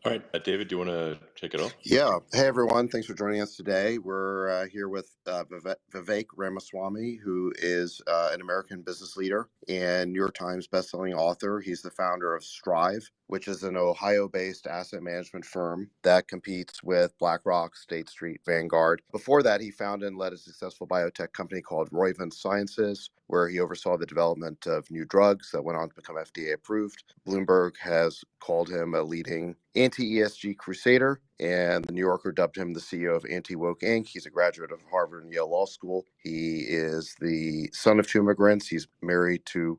All right, David, do you want to kick it off? Yeah. Hey, everyone. Thanks for joining us today. We're here with Vivek Ramaswamy, who is an American business leader and New York Times bestselling author. He's the founder of Strive, which is an Ohio-based asset management firm that competes with BlackRock, State Street, Vanguard. Before that, he founded and led a successful biotech company called Roivant Sciences, where he oversaw the development of new drugs that went on to become FDA approved. Bloomberg has called him a leading anti-ESG crusader, and the New Yorker dubbed him the CEO of Anti-Woke Inc. He's a graduate of Harvard and Yale Law School. He is the son of two immigrants. He's married to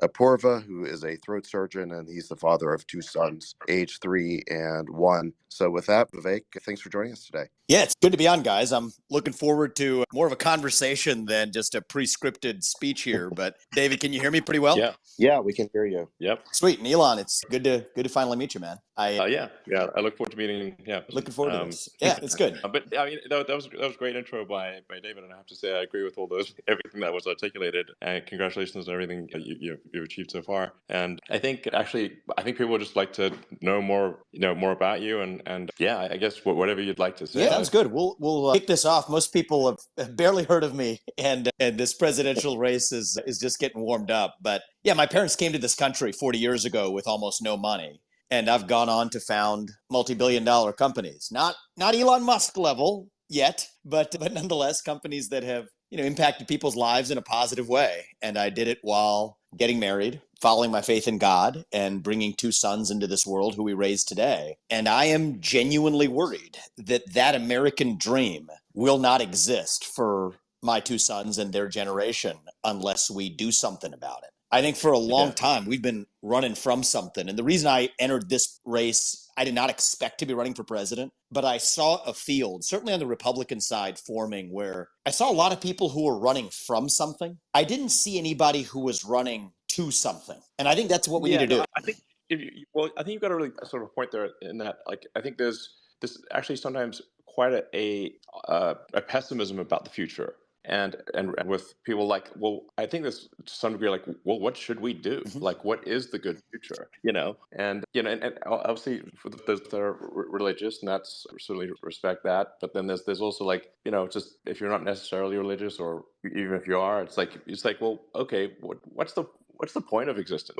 Apoorva, who is a throat surgeon, and he's the father of two sons, age 3 and 1. So with that, Vivek, thanks for joining us today. Yeah, it's good to be on, guys. I'm looking forward to more of a conversation than just a pre-scripted speech here. But David, can you hear me pretty well? Yeah, we can hear you. Yep. Sweet. And Elon, it's good to finally meet you, man. Yeah. I look forward to meeting. Yeah. Looking forward to this. Yeah, it's good. But I mean, that was a great intro by David, and I have to say I agree with everything that was articulated. And congratulations on everything that you've achieved so far. And I think people would just like to know more about you, and yeah, I guess whatever you'd like to say. Yeah, sounds good. We'll kick this off. Most people have barely heard of me, and this presidential race is just getting warmed up. But yeah, my parents came to this country 40 years ago with almost no money. And I've gone on to found multi-billion-dollar companies. Not Elon Musk level yet, but nonetheless companies that have impacted people's lives in a positive way. And I did it while getting married, following my faith in God, and bringing two sons into this world who we raised today. And I am genuinely worried that American dream will not exist for my two sons and their generation unless we do something about it. I think for a long time, we've been running from something. And the reason I entered this race, I did not expect to be running for president, but I saw a field, certainly on the Republican side, forming where I saw a lot of people who were running from something. I didn't see anybody who was running to something. And I think that's what we need to do. I think you've got a really sort of point there in that, like, I think there's actually sometimes quite a pessimism about the future. And with people like, well, I think there's to some degree like, well, what should we do? Mhm. Like, what is the good future? And obviously for those that are religious, and that's certainly respect that. But then there's also like, just if you're not necessarily religious, or even if you are, it's like, well, okay, what's the point of existence?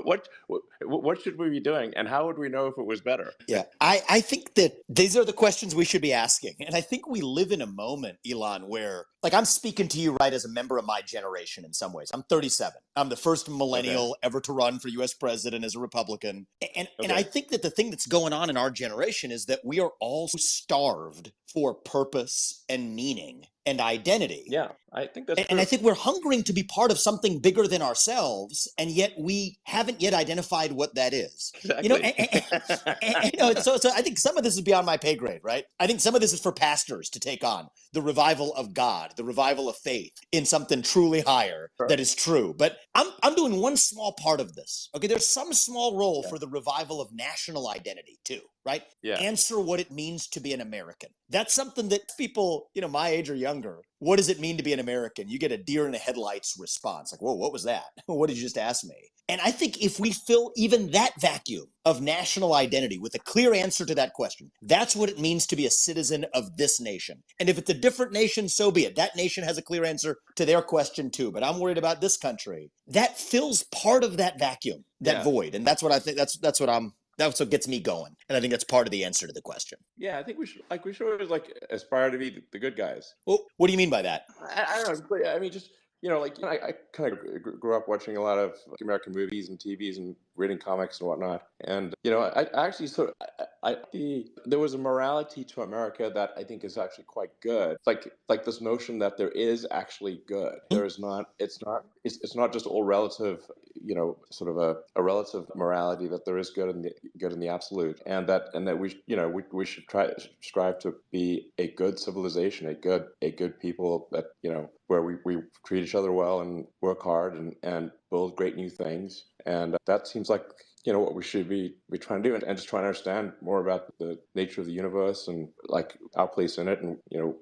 What should we be doing, and how would we know if it was better? Yeah, I think that these are the questions we should be asking. And I think we live in a moment, Elon, where, like, I'm speaking to you right as a member of my generation in some ways. I'm 37. I'm the first millennial ever to run for US president as a Republican. And I think that the thing that's going on in our generation is that we are all starved for purpose and meaning and identity. Yeah, I think that's true. And I think we're hungering to be part of something bigger than ourselves, and yet we haven't yet identified what that is. Exactly. So I think some of this is beyond my pay grade, right? I think some of this is for pastors to take on the revival of God, the revival of faith in something truly higher that is true. But I'm doing one small part of this. Okay, there's some small role for the revival of national identity too, right? Answer what it means to be an American. That's something that people, my age or younger, what does it mean to be an American? You get a deer in the headlights response. Like, whoa, what was that? What did you just ask me? And I think if we fill even that vacuum of national identity with a clear answer to that question, that's what it means to be a citizen of this nation. And if it's a different nation, so be it. That nation has a clear answer to their question too. But I'm worried about this country. That fills part of that vacuum, that void. And that's what I think, that's what gets me going. And I think that's part of the answer to the question. Yeah, I think we should always aspire to be the good guys. Well, what do you mean by that? I don't know. I mean, just, I kind of grew up watching a lot of American movies and TVs and reading comics and whatnot. And, I actually there was a morality to America that I think is actually quite good. Like this notion that there is actually good. There is not, it's not just all relative, sort of a relative morality, that there is good in the absolute. And that we should strive to be a good civilization, a good people that, where we treat each other well and work hard and build great new things. And that seems like what we should be trying to do, and just trying to understand more about the nature of the universe and like our place in it, and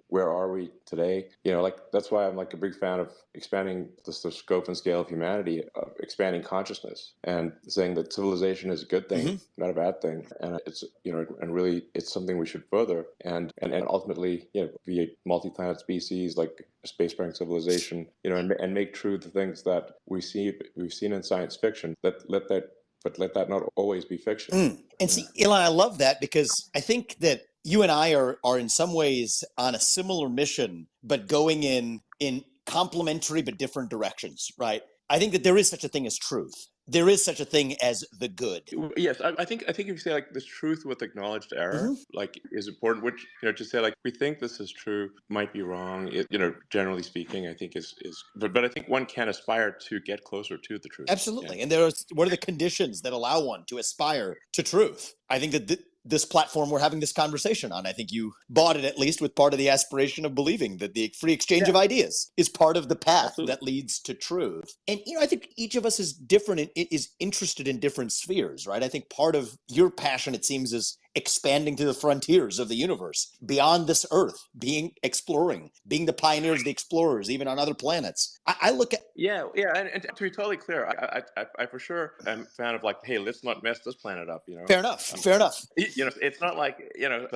where are we today. Like that's why I'm like a big fan of expanding the scope and scale of humanity, expanding consciousness, and saying that civilization is a good thing, not a bad thing, and it's and really it's something we should further, and ultimately be a multi-planet species like a spacefaring civilization, and make true the things that we've seen in science fiction. Let that not always be fiction. And see, Elon, I love that because I think that you and I are in some ways on a similar mission, but going in complementary but different directions, right? I think that there is such a thing as truth. There is such a thing as the good. Yes, I think if you say like this truth with acknowledged error, like is important. Which to say like we think this is true might be wrong. Generally speaking, I think but I think one can aspire to get closer to the truth. Absolutely. And what are the conditions that allow one to aspire to truth? I think that this platform we're having this conversation on, I think you bought it at least with part of the aspiration of believing that the free exchange of ideas is part of the path that leads to truth. And, I think each of us is different and is interested in different spheres, right? I think part of your passion, it seems, is expanding to the frontiers of the universe, beyond this earth, exploring, being the pioneers, the explorers, even on other planets. I look at... And to be totally clear, I for sure am a fan of like, hey, let's not mess this planet up, Fair enough. It's not like,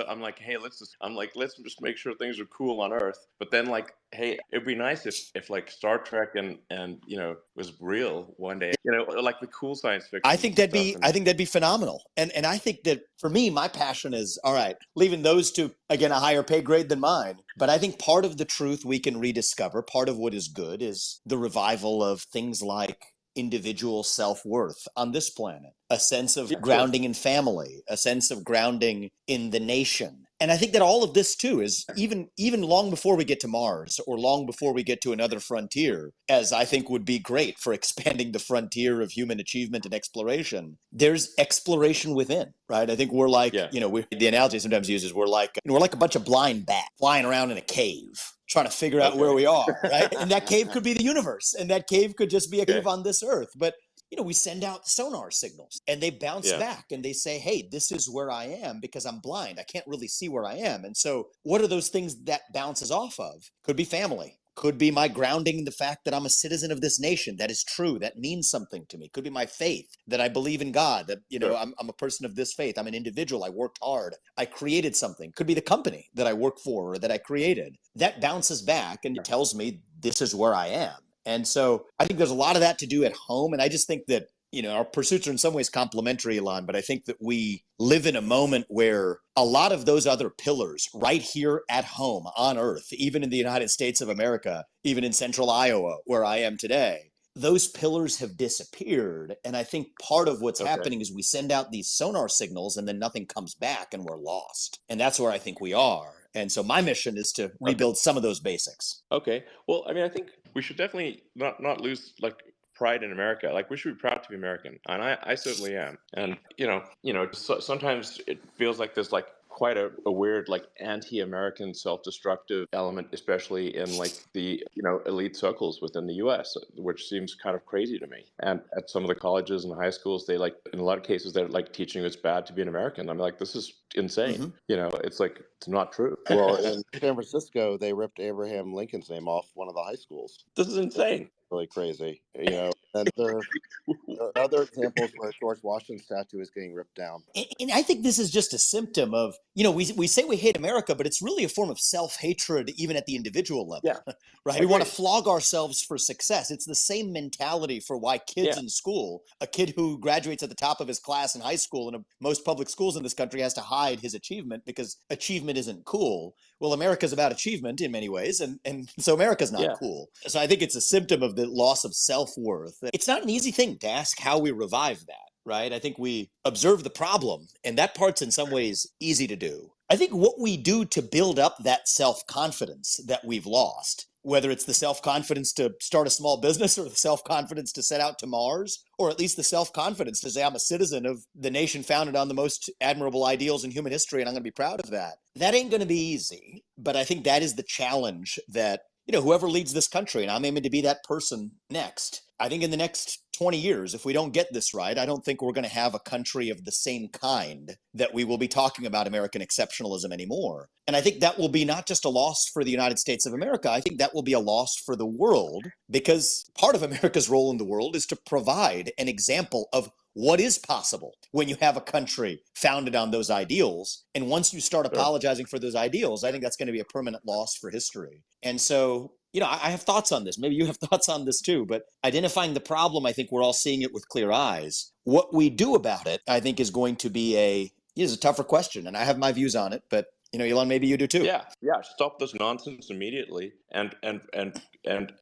I'm like, hey, let's just make sure things are cool on Earth. But then like, hey, it'd be nice if like Star Trek and was real one day, like the cool science fiction. I think that'd be phenomenal. And I think that for me, my passion is, all right, leaving those to, again, a higher pay grade than mine. But I think part of the truth we can rediscover, part of what is good, is the revival of things like individual self-worth on this planet, a sense of grounding in family, a sense of grounding in the nation. And I think that all of this too is even long before we get to Mars or long before we get to another frontier, as I think would be great for expanding the frontier of human achievement and exploration, there's exploration within, right? I think we're like, the analogy sometimes uses, we're like a bunch of blind bats flying around in a cave, trying to figure out where we are, right? And that cave could be the universe, and that cave could just be a cave on this earth. But we send out sonar signals and they bounce back and they say, hey, this is where I am because I'm blind. I can't really see where I am. And so what are those things that bounces off of? Could be family. Could be my grounding in the fact that I'm a citizen of this nation. That is true. That means something to me. Could be my faith, that I believe in God, that, I'm a person of this faith. I'm an individual. I worked hard. I created something. Could be the company that I work for or that I created. That bounces back and it tells me this is where I am. And so I think there's a lot of that to do at home. And I just think that, our pursuits are in some ways complementary, Elon, but I think that we live in a moment where a lot of those other pillars right here at home on Earth, even in the United States of America, even in central Iowa, where I am today, those pillars have disappeared. And I think part of what's happening is we send out these sonar signals and then nothing comes back and we're lost. And that's where I think we are. And so my mission is to rebuild some of those basics. Okay. Well, I mean, I think we should definitely not lose like pride in America. Like we should be proud to be American, and I certainly am. And sometimes it feels like there's like quite a weird like anti-American self-destructive element, especially in like the elite circles within the U.S., which seems kind of crazy to me. And at some of the colleges and high schools, they like in a lot of cases they're like teaching you it's bad to be an American. I'm like, this is insane. It's like it's not true. Well, in San Francisco, they ripped Abraham Lincoln's name off one of the high schools. This is insane. Really crazy, and there are other examples where George Washington's statue is getting ripped down. And I think this is just a symptom of, we say we hate America, but it's really a form of self-hatred even at the individual level, right? We want to flog ourselves for success. It's the same mentality for why kids in school, a kid who graduates at the top of his class in high school and most public schools in this country has to hide his achievement because achievement isn't cool. Well, America's about achievement in many ways, and so America's not cool. So I think it's a symptom of the loss of self-worth. It's not an easy thing to ask how we revive that, right? I think we observe the problem, and that part's in some ways easy to do. I think what we do to build up that self-confidence that we've lost, whether it's the self-confidence to start a small business or the self-confidence to set out to Mars, or at least the self-confidence to say I'm a citizen of the nation founded on the most admirable ideals in human history and I'm going to be proud of that. That ain't going to be easy, but I think that is the challenge that, whoever leads this country, and I'm aiming to be that person next, I think in the next 20 years, if we don't get this right, I don't think we're going to have a country of the same kind that we will be talking about American exceptionalism anymore. And I think that will be not just a loss for the United States of America, I think that will be a loss for the world, because part of America's role in the world is to provide an example of what is possible when you have a country founded on those ideals. And once you start apologizing for those ideals, I think that's going to be a permanent loss for history. And so, I have thoughts on this. Maybe you have thoughts on this too, but identifying the problem, I think we're all seeing it with clear eyes. What we do about it, I think, is going to be is a tougher question. And I have my views on it, but Elon, maybe you do too. Yeah. Stop this nonsense immediately, and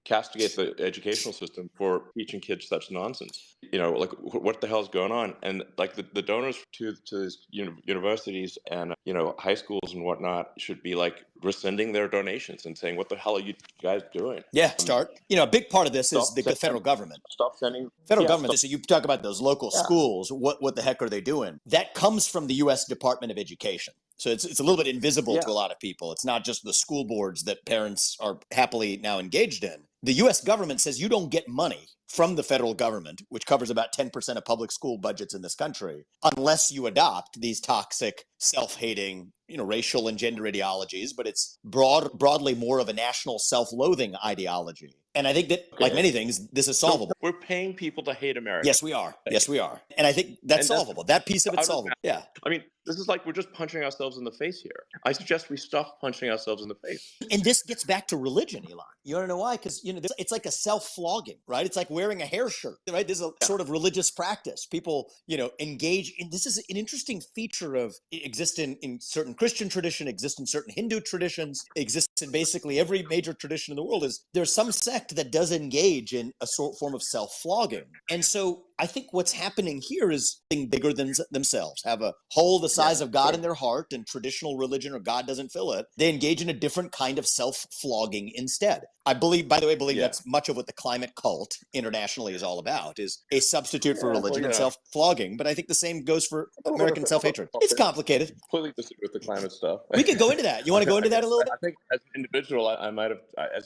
castigate the educational system for teaching kids such nonsense. Like, what the hell's going on? And like the donors to these universities and high schools and whatnot should be like rescinding their donations and saying, what the hell are you guys doing? Yeah, start. A big part of this is the federal government. Stop sending federal government. So you talk about those local schools. What the heck are they doing? That comes from the U.S. Department of Education. So it's a little bit invisible to a lot of people. It's not just the school boards that parents are happily now engaged in. The U.S. government says you don't get money from the federal government, which covers about 10% of public school budgets in this country, unless you adopt these toxic, self-hating, racial and gender ideologies. But it's broadly more of a national self-loathing ideology. And I think that, like many things, this is solvable. We're paying people to hate America. Yes, we are. Yes, we are. And I think that's solvable. That piece of it's solvable. Yeah. I mean, this is like we're just punching ourselves in the face here. I suggest we stop punching ourselves in the face. And this gets back to religion, Elon. You want to know why? Because, it's like a self-flogging, right? It's like wearing a hair shirt, right? This is a sort of religious practice. People, engage in. This is an interesting feature of exists in certain Christian tradition, exists in certain Hindu traditions, exists in basically every major tradition in the world. Is there's some sect that does engage in a form of self-flogging. And so I think what's happening here is something bigger than themselves, have a hole the size of God in their heart, and traditional religion or God doesn't fill it. They engage in a different kind of self-flogging instead. I believe, by the way, that's much of what the climate cult internationally is all about, is a substitute for religion and self-flogging. But I think the same goes for American self-hatred. It's complicated. Completely disagree with the climate stuff. We could go into that. You want to go into that a little bit? I think as an individual, I might have, I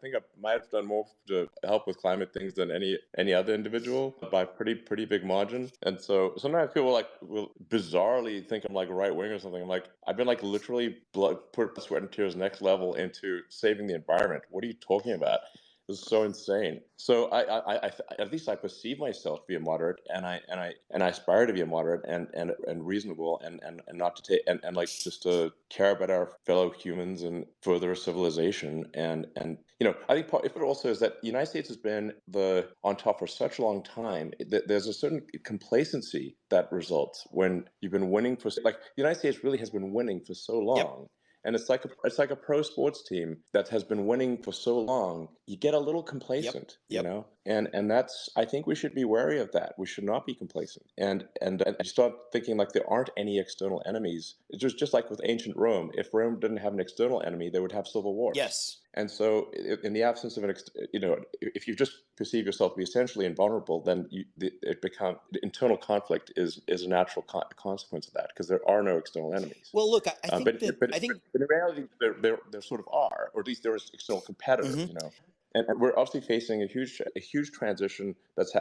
think I might have done more to help with climate things than any other individual by pretty big margin. And so sometimes people will bizarrely think I'm like right wing or something. I'm like, I've been like literally put sweat and tears next level into saving the environment. What are you talking about? This is so insane. So I at least I perceive myself to be a moderate, and I aspire to be a moderate and reasonable and not to take and like just to care about our fellow humans and further civilization. And I think part of it also is that the United States has been on top for such a long time that there's a certain complacency that results when you've been winning for the United States really has been winning for so long. Yep. And it's like a pro sports team that has been winning for so long. You get a little complacent, and that's, I think we should be wary of that. We should not be complacent. And you start thinking like there aren't any external enemies. It's just like with ancient Rome. If Rome didn't have an external enemy, they would have civil wars. Yes. And so in the absence of if you just perceive yourself to be essentially invulnerable, then internal conflict is a natural consequence of that, because there are no external enemies. Well, look, I think but in reality, there sort of are, or at least there is external competitors, And we're obviously facing a huge transition that's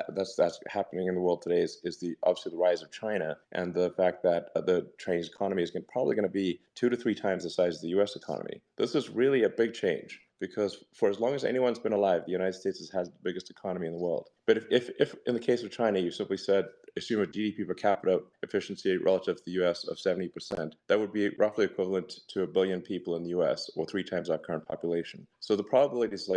happening in the world today. Is obviously the rise of China and the fact that the Chinese economy is probably going to be 2 to 3 times the size of the U.S. economy. This is really a big change, because for as long as anyone's been alive, the United States has the biggest economy in the world. But if in the case of China, you simply said, assume a GDP per capita efficiency relative to the U.S. of 70%, that would be roughly equivalent to 1 billion people in the U.S., or 3 times our current population. So the probability is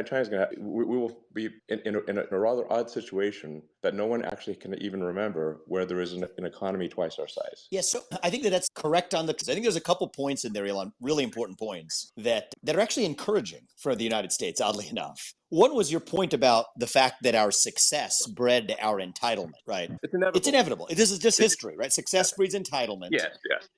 China's going to we will be in a rather odd situation that no one actually can even remember, where there is an economy twice our size. Yes, so I think that's correct I think there's a couple points in there, Elon, really important points that are actually encouraging for the United States, oddly enough. One was your point about the fact that our success bred our entitlement, right? It's inevitable. This is just history, right? Success breeds entitlement. Yes.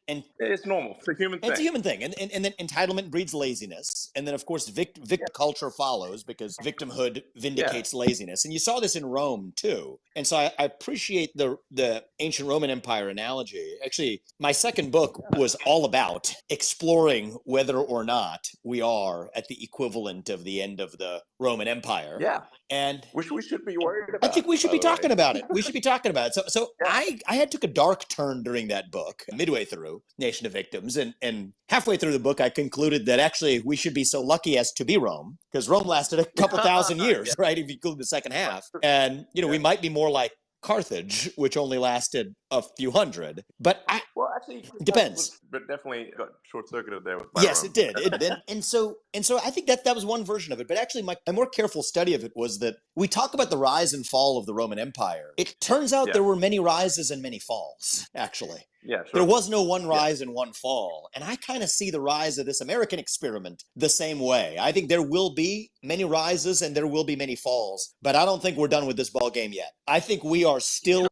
And it's normal. It's a human thing. It's a human thing. And then entitlement breeds laziness. And then, of course, victim culture follows, because victimhood vindicates laziness. And you saw this in Rome, too. And so I appreciate the ancient Roman Empire analogy. Actually, my second book was all about exploring whether or not we are at the equivalent of the end of the Roman Roman Empire. Yeah. And Which we should be worried I think about, we should by be the way. talking about it. We should be talking about it. So Yeah. I had took a dark turn during that book, midway through Nation of Victims, and halfway through the book, I concluded that actually we should be so lucky as to be Rome, because Rome lasted a couple thousand years, Yeah. right? If you include the second half, and we might be more like Carthage, which only lasted a few hundred. But Well, actually, it depends. but definitely got short-circuited there with Yes, Rome. it did. It did. And so I think that was one version of it. But actually, a more careful study of it was that we talk about the rise and fall of the Roman Empire. It turns out there were many rises and many falls, actually. Yeah, sure. There was no one rise and one fall. And I kind of see the rise of this American experiment the same way. I think there will be many rises and there will be many falls, but I don't think we're done with this ball game yet. I think we still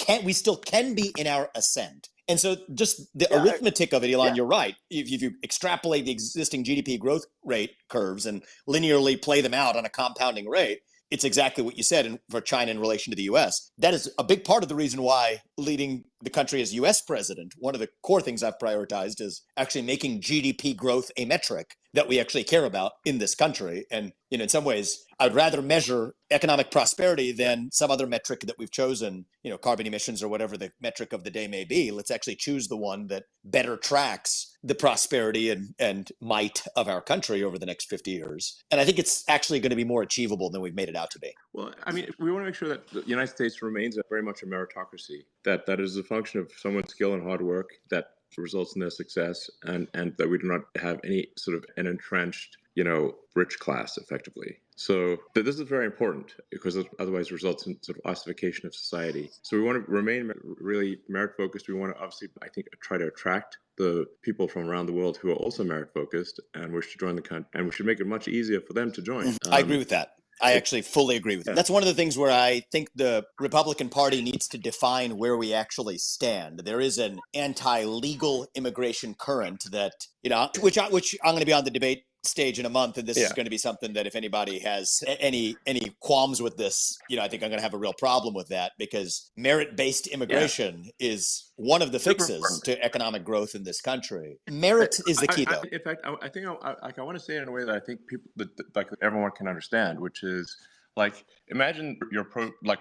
can be in our ascent. And so just the arithmetic of it, Elon, you're right. If you extrapolate the existing GDP growth rate curves and linearly play them out on a compounding rate, it's exactly what you said for China in relation to the U.S. That is a big part of the reason why leading the country as U.S. president, one of the core things I've prioritized is actually making GDP growth a metric that we actually care about in this country. And in some ways, I'd rather measure economic prosperity than some other metric that we've chosen, carbon emissions or whatever the metric of the day may be. Let's actually choose the one that better tracks the prosperity and might of our country over the next 50 years. And I think it's actually going to be more achievable than we've made it out to be. Well, I mean, we want to make sure that the United States remains very much a meritocracy, that is a function of someone's skill and hard work that results in their success, and that we do not have any sort of an entrenched, rich class effectively. So this is very important because it otherwise results in sort of ossification of society. So we want to remain really merit focused. We want to obviously, I think, try to attract the people from around the world who are also merit focused and wish to join the country, and we should make it much easier for them to join. I agree with that. I actually fully agree with that. That's one of the things where I think the Republican Party needs to define where we actually stand. There is an anti-legal immigration current that, which I'm going to be on the debate stage in a month, and this is going to be something that if anybody has any qualms with this, I think I'm going to have a real problem with that, because merit-based immigration is one of the fixes to economic growth in this country. Merit is the key, though. In fact, I think I want to say it in a way that I think people, like everyone can understand, which is like, imagine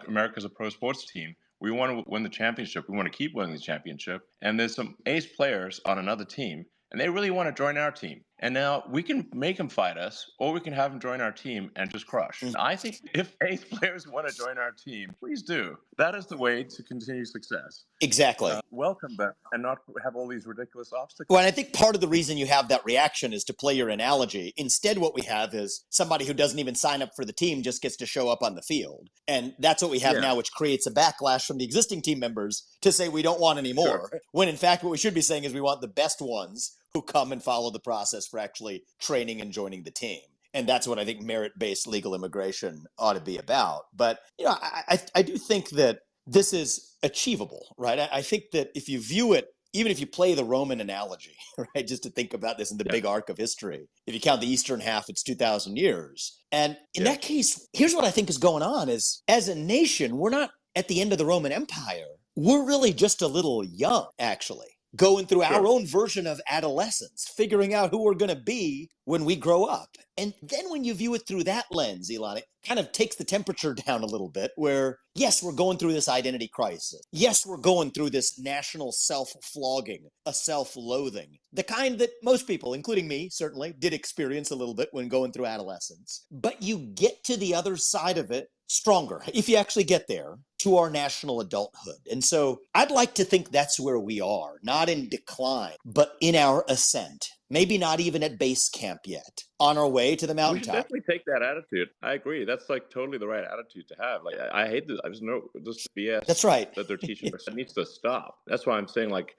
America's a pro sports team. We want to win the championship. We want to keep winning the championship. And there's some ace players on another team, and they really want to join our team. And now we can make them fight us, or we can have them join our team and just crush. I think if ace players want to join our team, please do. That is the way to continue success. Exactly. Welcome them and not have all these ridiculous obstacles. Well, and I think part of the reason you have that reaction is, to play your analogy, instead what we have is somebody who doesn't even sign up for the team just gets to show up on the field. And that's what we have now, which creates a backlash from the existing team members to say we don't want any more. Sure. When in fact what we should be saying is we want the best ones who come and follow the process for actually training and joining the team. And that's what I think merit-based legal immigration ought to be about. But, I do think that this is achievable, right? I think that if you view it, even if you play the Roman analogy, right, just to think about this in the big arc of history, if you count the eastern half, it's 2,000 years. And in that case, here's what I think is going on is, as a nation, we're not at the end of the Roman Empire. We're really just a little young, actually. Going through our own version of adolescence, figuring out who we're going to be when we grow up. And then when you view it through that lens, Elon, it kind of takes the temperature down a little bit, where, yes, we're going through this identity crisis. Yes, we're going through this national self-flogging, a self-loathing, the kind that most people, including me, certainly did experience a little bit when going through adolescence. But you get to the other side of it stronger, if you actually get there, to our national adulthood. And so I'd like to think that's where we are, not in decline, but in our ascent. Maybe not even at base camp yet, on our way to the mountaintop. We should definitely take that attitude. I agree. That's like totally the right attitude to have. Like, I hate this. I just know this BS. That's right. That they're teaching. That needs to stop. That's why I'm saying, like,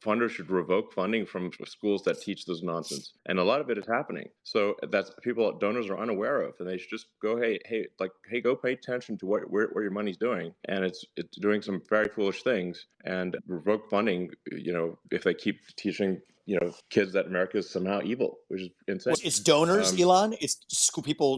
funders should revoke funding from schools that teach this nonsense. And a lot of it is happening. So that's donors are unaware of, and they should just go, hey, go pay attention to where your money's doing, and it's doing some very foolish things, and revoke funding. If they keep teaching kids that America is somehow evil, which is insane. It's donors, Elon. It's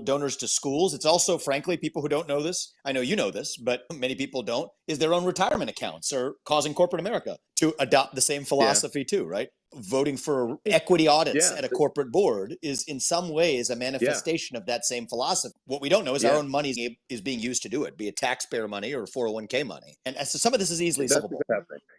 donors to schools. It's also, frankly, people who don't know this. I know you know this, but many people don't. Is their own retirement accounts are causing corporate America to adopt the same philosophy too, right? voting for equity audits Yeah. at a corporate board is in some ways a manifestation of that same philosophy. What we don't know is our own money is being used to do it, be it taxpayer money or 401k money. And so some of this is easily solvable.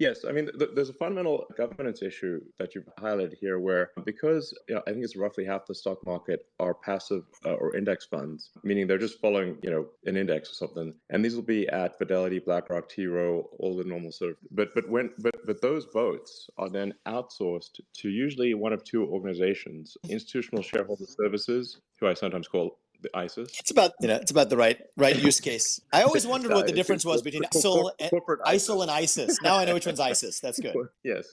Yes, I mean, there's a fundamental governance issue that you've highlighted here where, because I think it's roughly half the stock market are passive or index funds, meaning they're just following, an index or something. And these will be at Fidelity, BlackRock, T. Rowe, all the normal sort of, but those votes are then outsourced to usually one of two organizations, Institutional Shareholder Services, who I sometimes call the ISIS. It's about the right use case. I always wondered what the difference was between ISIL and ISIS. Now I know which one's ISIS. That's good. Yes,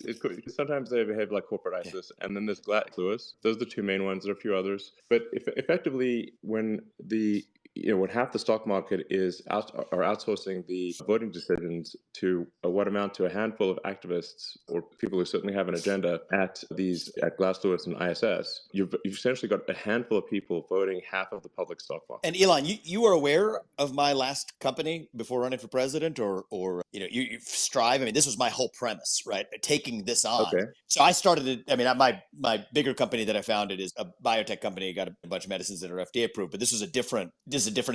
sometimes they behave like corporate ISIS, and then there's Lewis. Those are the two main ones. There are a few others, but effectively, when half the stock market are outsourcing the voting decisions to what amount to a handful of activists or people who certainly have an agenda at Glass Lewis and ISS, you've essentially got a handful of people voting half of the public stock market. And Elon, you were aware of my last company before running for president, or you Strive. I mean, this was my whole premise, right? Taking this on. Okay. So I started it. I mean, my bigger company that I founded is a biotech company. Got a bunch of medicines that are FDA approved, but this is a different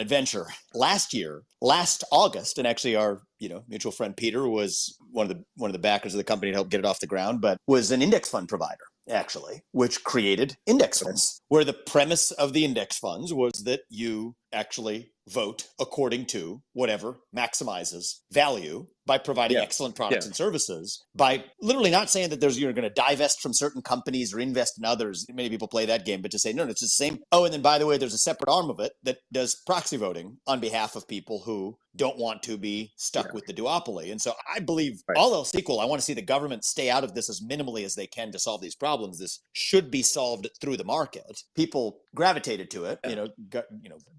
adventure. Last August, and actually our mutual friend Peter was one of the backers of the company to help get it off the ground, but was an index fund provider, actually, which created index funds, where the premise of the index funds was that you actually vote according to whatever maximizes value by providing excellent products and services, by literally not saying that you're going to divest from certain companies or invest in others. Many people play that game, but to say, no, it's the same. Oh, and then by the way, there's a separate arm of it that does proxy voting on behalf of people who don't want to be stuck with the duopoly. And so I believe all else equal, I want to see the government stay out of this as minimally as they can to solve these problems. This should be solved through the market. People gravitated to it,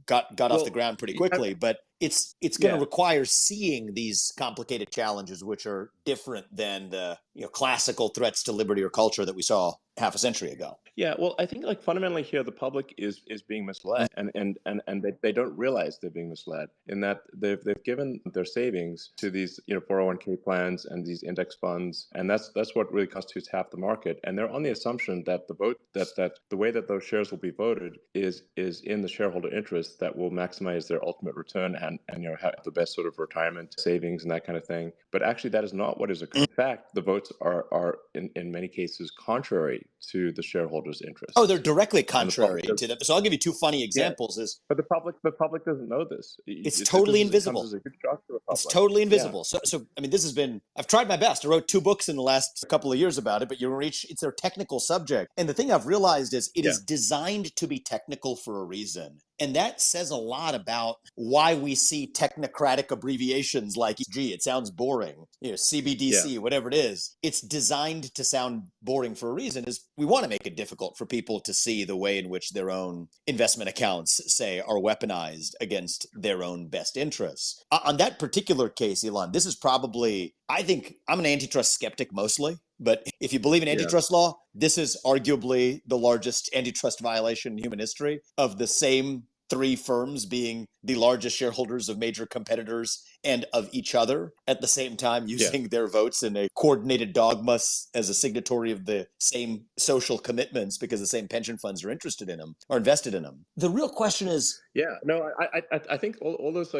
got off the ground pretty quickly, but it's going to require seeing these complicated challenges, which are different than the classical threats to liberty or culture that we saw half a century ago. Yeah, well, I think fundamentally here the public is being misled, and they don't realize they're being misled in that they've given their savings to these 401k plans and these index funds, and that's what really constitutes half the market. And they're on the assumption that that the way that those shares will be voted is in the shareholder interest that will maximize their ultimate return and have the best sort of retirement savings and that kind of thing. But actually, that is not what is occurring. In fact, the votes are in many cases contrary to the shareholders' interest. Oh, they're directly contrary to that. So I'll give you two funny examples. But the public doesn't know this. It's totally invisible. It's a huge shock to the public. It's totally invisible. So I mean, I've tried my best. I wrote 2 books in the last couple of years about it, but it's their technical subject. And the thing I've realized is it is designed to be technical for a reason. And that says a lot about why we see technocratic abbreviations like ESG. It sounds boring, CBDC, whatever it is. It's designed to sound boring for a reason. Is we want to make it difficult for people to see the way in which their own investment accounts, say, are weaponized against their own best interests. On that particular case, Elon, this is probably, I think I'm an antitrust skeptic mostly. But if you believe in antitrust law, this is arguably the largest antitrust violation in human history, of the same 3 firms being the largest shareholders of major competitors and of each other at the same time, using their votes in a coordinated dogma as a signatory of the same social commitments because the same pension funds are interested in them or invested in them. The real question is... I think all those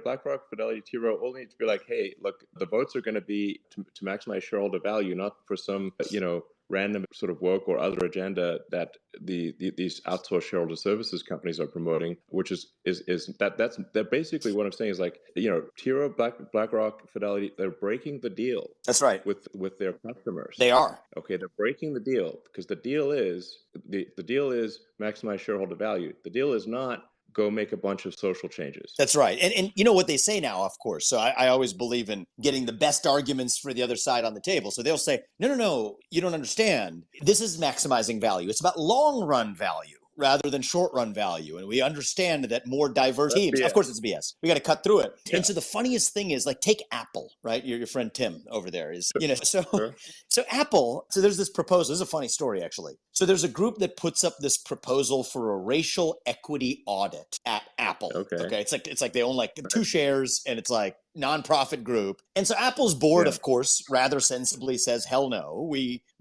BlackRock, Fidelity, T. Rowe all need to be like, hey, look, the votes are going to be to maximize shareholder value, not for some, random sort of woke or other agenda that these outsourced shareholder services companies are promoting, which is that's basically what I'm saying is T. Rowe, BlackRock, Fidelity, they're breaking the deal. That's right. With their customers. They are. Okay, they're breaking the deal because the deal is maximize shareholder value. The deal is not go make a bunch of social changes. That's right. And you know what they say now, of course. So I always believe in getting the best arguments for the other side on the table. So they'll say, no, you don't understand. This is maximizing value. It's about long run value rather than short run value. And we understand that more diverse teams, of course it's BS. We got to cut through it. Yeah. And so the funniest thing is take Apple, right? Your friend Tim over there is, so Apple, so there's this proposal. This is a funny story, actually. So there's a group that puts up this proposal for a racial equity audit at Apple. Okay. It's like they own 2 shares and it's nonprofit group. And so Apple's board, of course, rather sensibly says, hell no.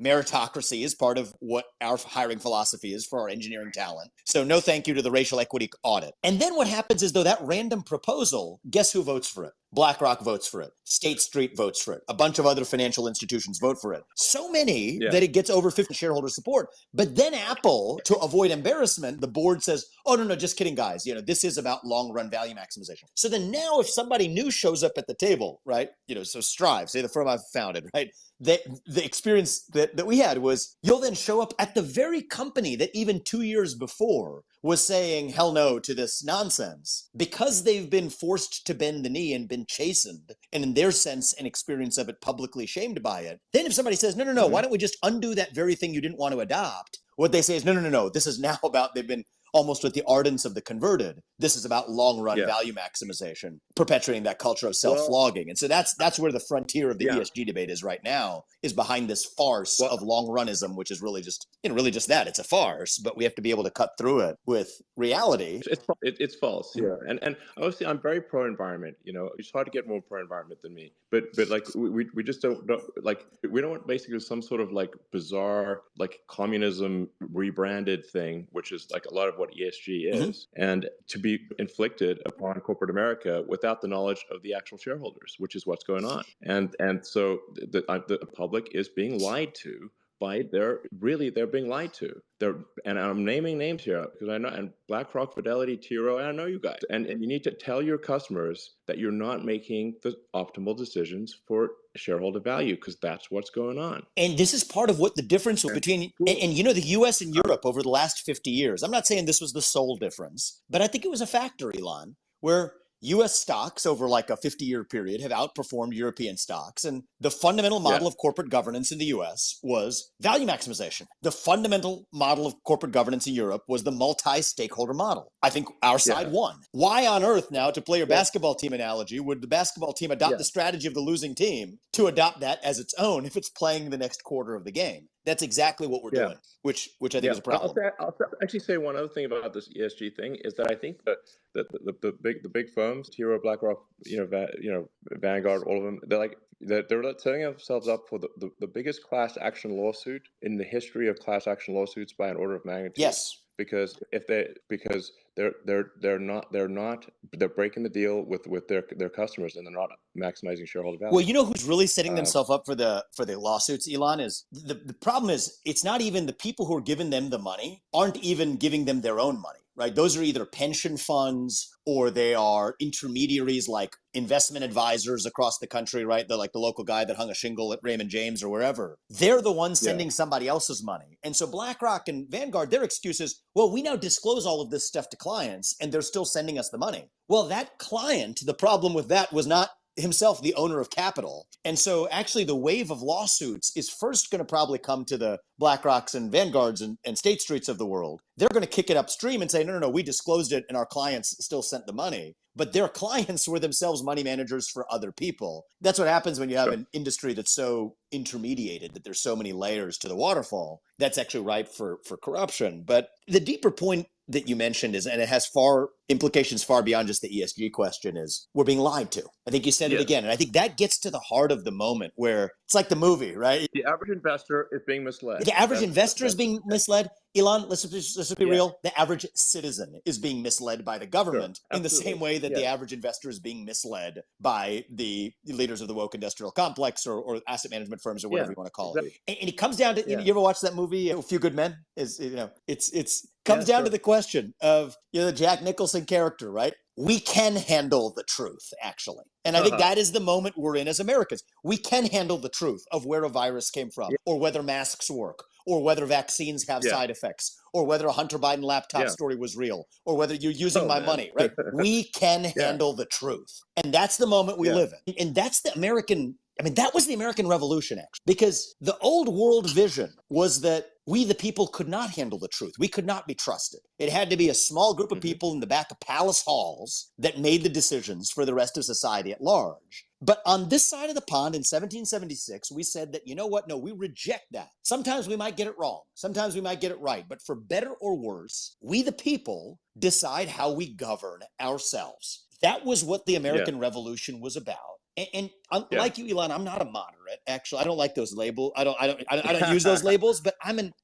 Meritocracy is part of what our hiring philosophy is for our engineering talent. So no thank you to the racial equity audit. And then what happens is, though, that random proposal, guess who votes for it? BlackRock votes for it. State Street votes for it. A bunch of other financial institutions vote for it. So many that it gets over 50 shareholder support. But then Apple, to avoid embarrassment, the board says, oh, no, just kidding, guys. This is about long-run value maximization. So then now if somebody new shows up at the table, right, so Strive, say the firm I've founded, right, the experience that we had was you'll then show up at the very company that even 2 years before was saying hell no to this nonsense, because they've been forced to bend the knee and been chastened, and in their sense and experience of it, publicly shamed by it. Then if somebody says, no, why don't we just undo that very thing you didn't want to adopt? What they say is, no, this is now about, they've been almost with the ardence of the converted. This is about long-run value maximization, perpetuating that culture of self-flogging. And so that's where the frontier of the ESG debate is right now, is behind this farce of long-runism, which is really just that. It's a farce, but we have to be able to cut through it with reality. It's false, And obviously, I'm very pro-environment. It's hard to get more pro-environment than me. But like we just don't like, we don't want basically some sort of like bizarre like communism rebranded thing, which is like a lot of what ESG is, and to be inflicted upon corporate America without the knowledge of the actual shareholders, which is what's going on. And so the public is being lied to they're being lied to. And I'm naming names here because I know, and BlackRock, Fidelity, T. Rowe, I know you guys. And you need to tell your customers that you're not making the optimal decisions for shareholder value, because that's what's going on. And this is part of what the difference between, and the US and Europe over the last 50 years, I'm not saying this was the sole difference, but I think it was a factor, Elon, where US stocks over like a 50-year period have outperformed European stocks. And the fundamental model of corporate governance in the US was value maximization. The fundamental model of corporate governance in Europe was the multi-stakeholder model. I think our side won. Why on earth now, to play your basketball team analogy, would the basketball team adopt the strategy of the losing team to adopt that as its own if it's playing the next quarter of the game? That's exactly what we're doing, which I think is a problem. I'll actually say one other thing about this ESG thing is that I think that the big firms, T. Rowe, BlackRock, Vanguard, all of them, they're setting themselves up for the biggest class action lawsuit in the history of class action lawsuits by an order of magnitude. Yes. Because they're breaking the deal with their customers, and they're not maximizing shareholder value. Well, who's really setting themselves up for the lawsuits, Elon, is the problem is it's not even the people who are giving them the money aren't even giving them their own money, right? Those are either pension funds or they are intermediaries like investment advisors across the country, right? They're like the local guy that hung a shingle at Raymond James or wherever. They're the ones sending somebody else's money. And so BlackRock and Vanguard, their excuse is, well, we now disclose all of this stuff to clients and they're still sending us the money. Well, that client, the problem with that was not himself the owner of capital. And so actually the wave of lawsuits is first going to probably come to the BlackRocks and Vanguards and State Streets of the world. They're going to kick it upstream and say, no, we disclosed it and our clients still sent the money. But their clients were themselves money managers for other people. That's what happens when you have an industry that's so intermediated, that there's so many layers to the waterfall. That's actually ripe for corruption. But the deeper point that you mentioned is, and it has implications far beyond just the ESG question, is we're being lied to. I think you said it again. And I think that gets to the heart of the moment where it's like the movie, right? The average investor is being misled. The average investor is being misled. Elon, let's be real. The average citizen is being misled by the government in the same way that the average investor is being misled by the leaders of the woke industrial complex or asset management firms or whatever you want to call it. And it comes down to, you ever watch that movie, A Few Good Men? It's comes down to the question of, the Jack Nicholson character, right? We can handle the truth, actually. And I think that is the moment we're in as Americans. We can handle the truth of where a virus came from, or whether masks work, or whether vaccines have side effects, or whether a Hunter Biden laptop story was real, or whether you're using my money, right? We can handle the truth. And that's the moment we live in. And that's the American, that was the American Revolution, actually, because the old world vision was that we, the people, could not handle the truth. We could not be trusted. It had to be a small group of people in the back of palace halls that made the decisions for the rest of society at large. But on this side of the pond in 1776, we said that, no, we reject that. Sometimes we might get it wrong. Sometimes we might get it right. But for better or worse, we, the people, decide how we govern ourselves. That was what the Yeah. American Revolution was about. And Yeah. like you, Elon, I'm not a moderate. Actually, I don't like those labels. I don't use those labels. But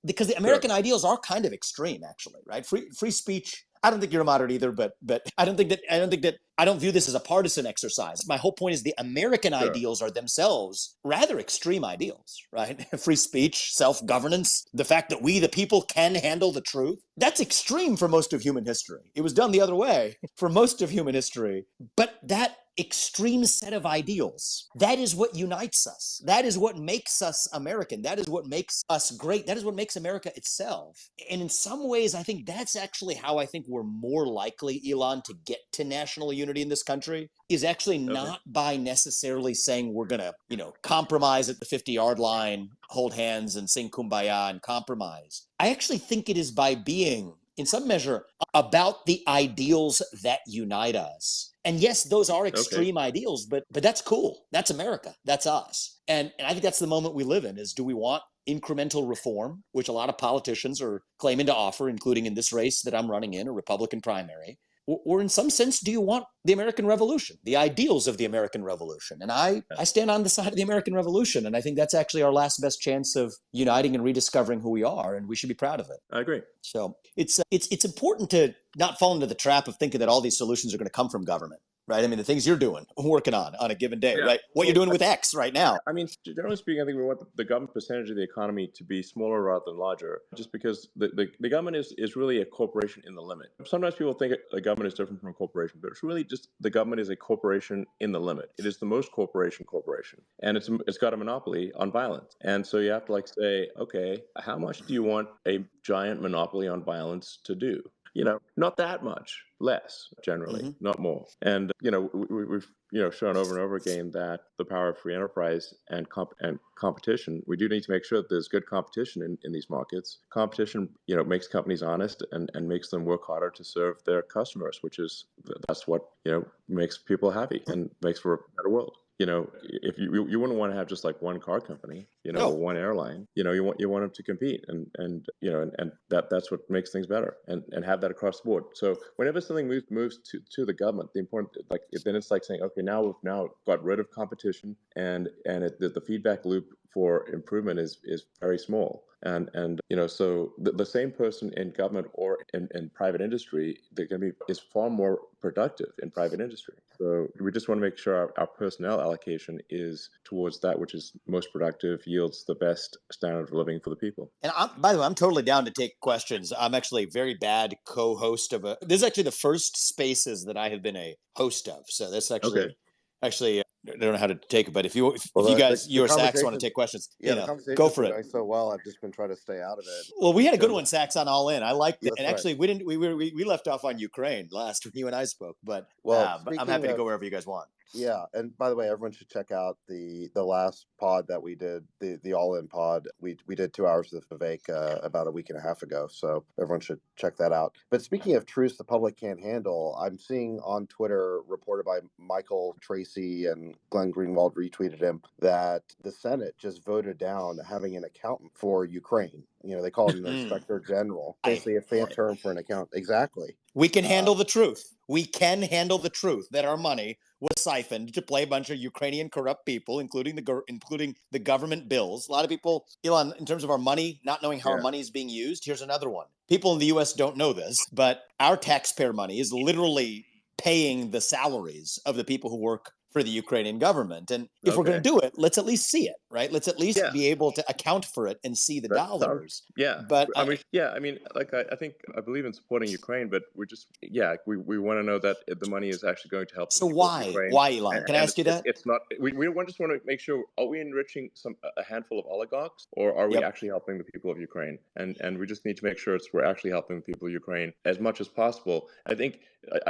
because the Sure. American ideals are kind of extreme, actually, right? Free speech. I don't think you're a moderate either, but I don't think that I don't view this as a partisan exercise. My whole point is the American Sure. ideals are themselves rather extreme ideals, right? Free speech, self-governance, the fact that we, the people, can handle the truth. That's extreme for most of human history. It was done the other way for most of human history. But that extreme set of ideals, that is what unites us. That is what makes us American. That is what makes us great. That is what makes America itself. And in some ways, I think that's actually how I think we're more likely, Elon, to get to national unity in this country, is actually not by necessarily saying we're going to, compromise at the 50-yard line, hold hands and sing Kumbaya and compromise. I actually think it is by being, in some measure, about the ideals that unite us. And yes, those are extreme ideals, but that's cool. That's America. That's us. And I think that's the moment we live in, is do we want incremental reform, which a lot of politicians are claiming to offer, including in this race that I'm running in, a Republican primary? Or in some sense, do you want the American Revolution, the ideals of the American Revolution? And I stand on the side of the American Revolution, and I think that's actually our last best chance of uniting and rediscovering who we are, and we should be proud of it. I agree. So it's important to not fall into the trap of thinking that all these solutions are going to come from government, right? I mean, the things you're doing, working on a given day, right? What you're doing with X right now. I mean, generally speaking, I think we want the government percentage of the economy to be smaller rather than larger, just because the government is really a corporation in the limit. Sometimes people think the government is different from a corporation, but it's really just the government is a corporation in the limit. It is the most corporation, and it's got a monopoly on violence. And so you have to say, okay, how much do you want a giant monopoly on violence to do? Not that much, less generally, not more. And we've shown over and over again that the power of free enterprise and competition. We do need to make sure that there's good competition in these markets. Competition, makes companies honest and makes them work harder to serve their customers, that's what makes people happy and makes for a better world. If you wouldn't want to have just one car company, No. or one airline, you want them to compete and that's what makes things better and have that across the board. So whenever something moves to the government, the important, then it's saying, okay, now we've got rid of competition and the feedback loop for improvement is very small. And so the same person in government or in private industry, is far more productive in private industry. So we just want to make sure our personnel allocation is towards that which is most productive, yields the best standard of living for the people. And by the way, I'm totally down to take questions. I'm actually a very bad co-host this is actually the first spaces that I have been a host of. So that's actually I don't know how to take it, but if you guys, you or Sachs, want to take questions, the conversation's go for been it. going so well, I've just been trying to stay out of it. Well, we had a good one, Sachs, on All In. I liked it, That's and actually, we left off on Ukraine last when you and I spoke, but but I'm happy to go wherever you guys want. Yeah, and by the way, everyone should check out the last pod that we did, the All In pod. We did 2 hours with Vivek about a week and a half ago, so everyone should check that out. But speaking of truths the public can't handle, I'm seeing on Twitter, reported by Michael Tracy and Glenn Greenwald retweeted him, that the Senate just voted down having an accountant for Ukraine. They call him the Inspector General, basically a fan term for an accountant. Exactly. We can handle the truth. We can handle the truth that our money was siphoned to play a bunch of Ukrainian corrupt people, including the government bills. A lot of people, Elon, in terms of our money, not knowing how our money is being used. Here's another one. People in the U.S. don't know this, but our taxpayer money is literally paying the salaries of the people who work for the Ukrainian government. And if we're going to do it, let's at least see it, right? Let's at least be able to account for it and see the dollars. But I believe in supporting Ukraine, but we want to know that the money is actually going to help. So why, Elon? Can I ask you that? It's not. We just want to make sure: are we enriching a handful of oligarchs, or are we actually helping the people of Ukraine? And we just need to make sure we're actually helping the people of Ukraine as much as possible. I think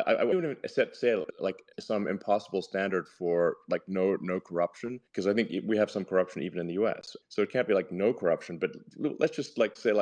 I wouldn't say some impossible standard for no corruption, because I think we have some corruption even in the U.S. So it can't be no corruption, but let's just say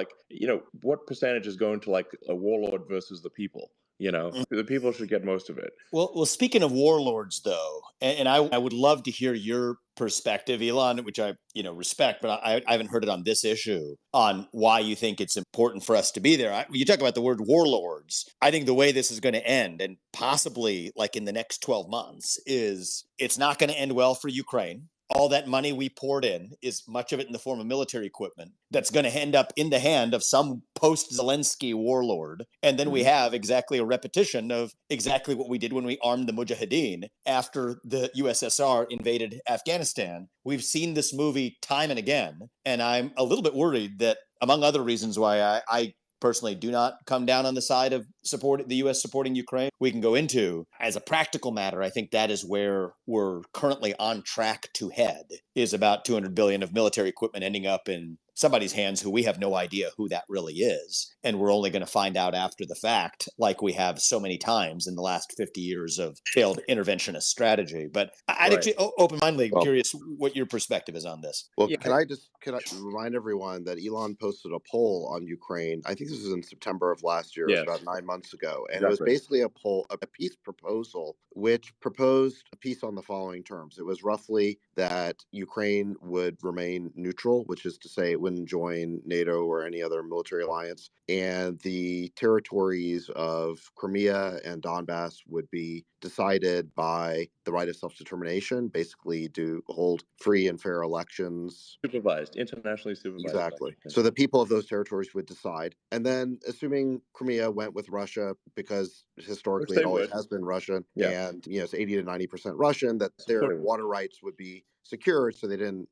what percentage is going to a warlord versus the people. The people should get most of it. Well, speaking of warlords, though, and I would love to hear your perspective, Elon, which I respect, but I haven't heard it on this issue on why you think it's important for us to be there. You talk about the word warlords. I think the way this is going to end, and possibly like in the next 12 months, is it's not going to end well for Ukraine. All that money we poured in, is much of it in the form of military equipment, that's going to end up in the hand of some post-Zelensky warlord. And then we have exactly a repetition of exactly what we did when we armed the Mujahideen after the USSR invaded Afghanistan. We've seen this movie time and again, and I'm a little bit worried that, among other reasons why I personally do not come down on the side of the U.S. supporting Ukraine, we can go into. As a practical matter, I think that is where we're currently on track to head, is about $200 billion of military equipment ending up in somebody's hands who we have no idea who that really is. And we're only going to find out after the fact, like we have so many times in the last 50 years of failed interventionist strategy. But I'd actually open-mindedly curious what your perspective is on this. Well, can I remind everyone that Elon posted a poll on Ukraine? I think this was in September of last year. It was about 9 months ago. And it was basically a peace proposal, which proposed a peace on the following terms. It was roughly that Ukraine would remain neutral, which is to say it wouldn't join NATO or any other military alliance. And the territories of Crimea and Donbass would be decided by the right of self-determination, basically to hold free and fair elections. Internationally supervised. Exactly. So the people of those territories would decide. And then assuming Crimea went with Russia, because historically it always has been Russian, and it's 80 to 90% Russian, that their water rights would be secured, so they didn't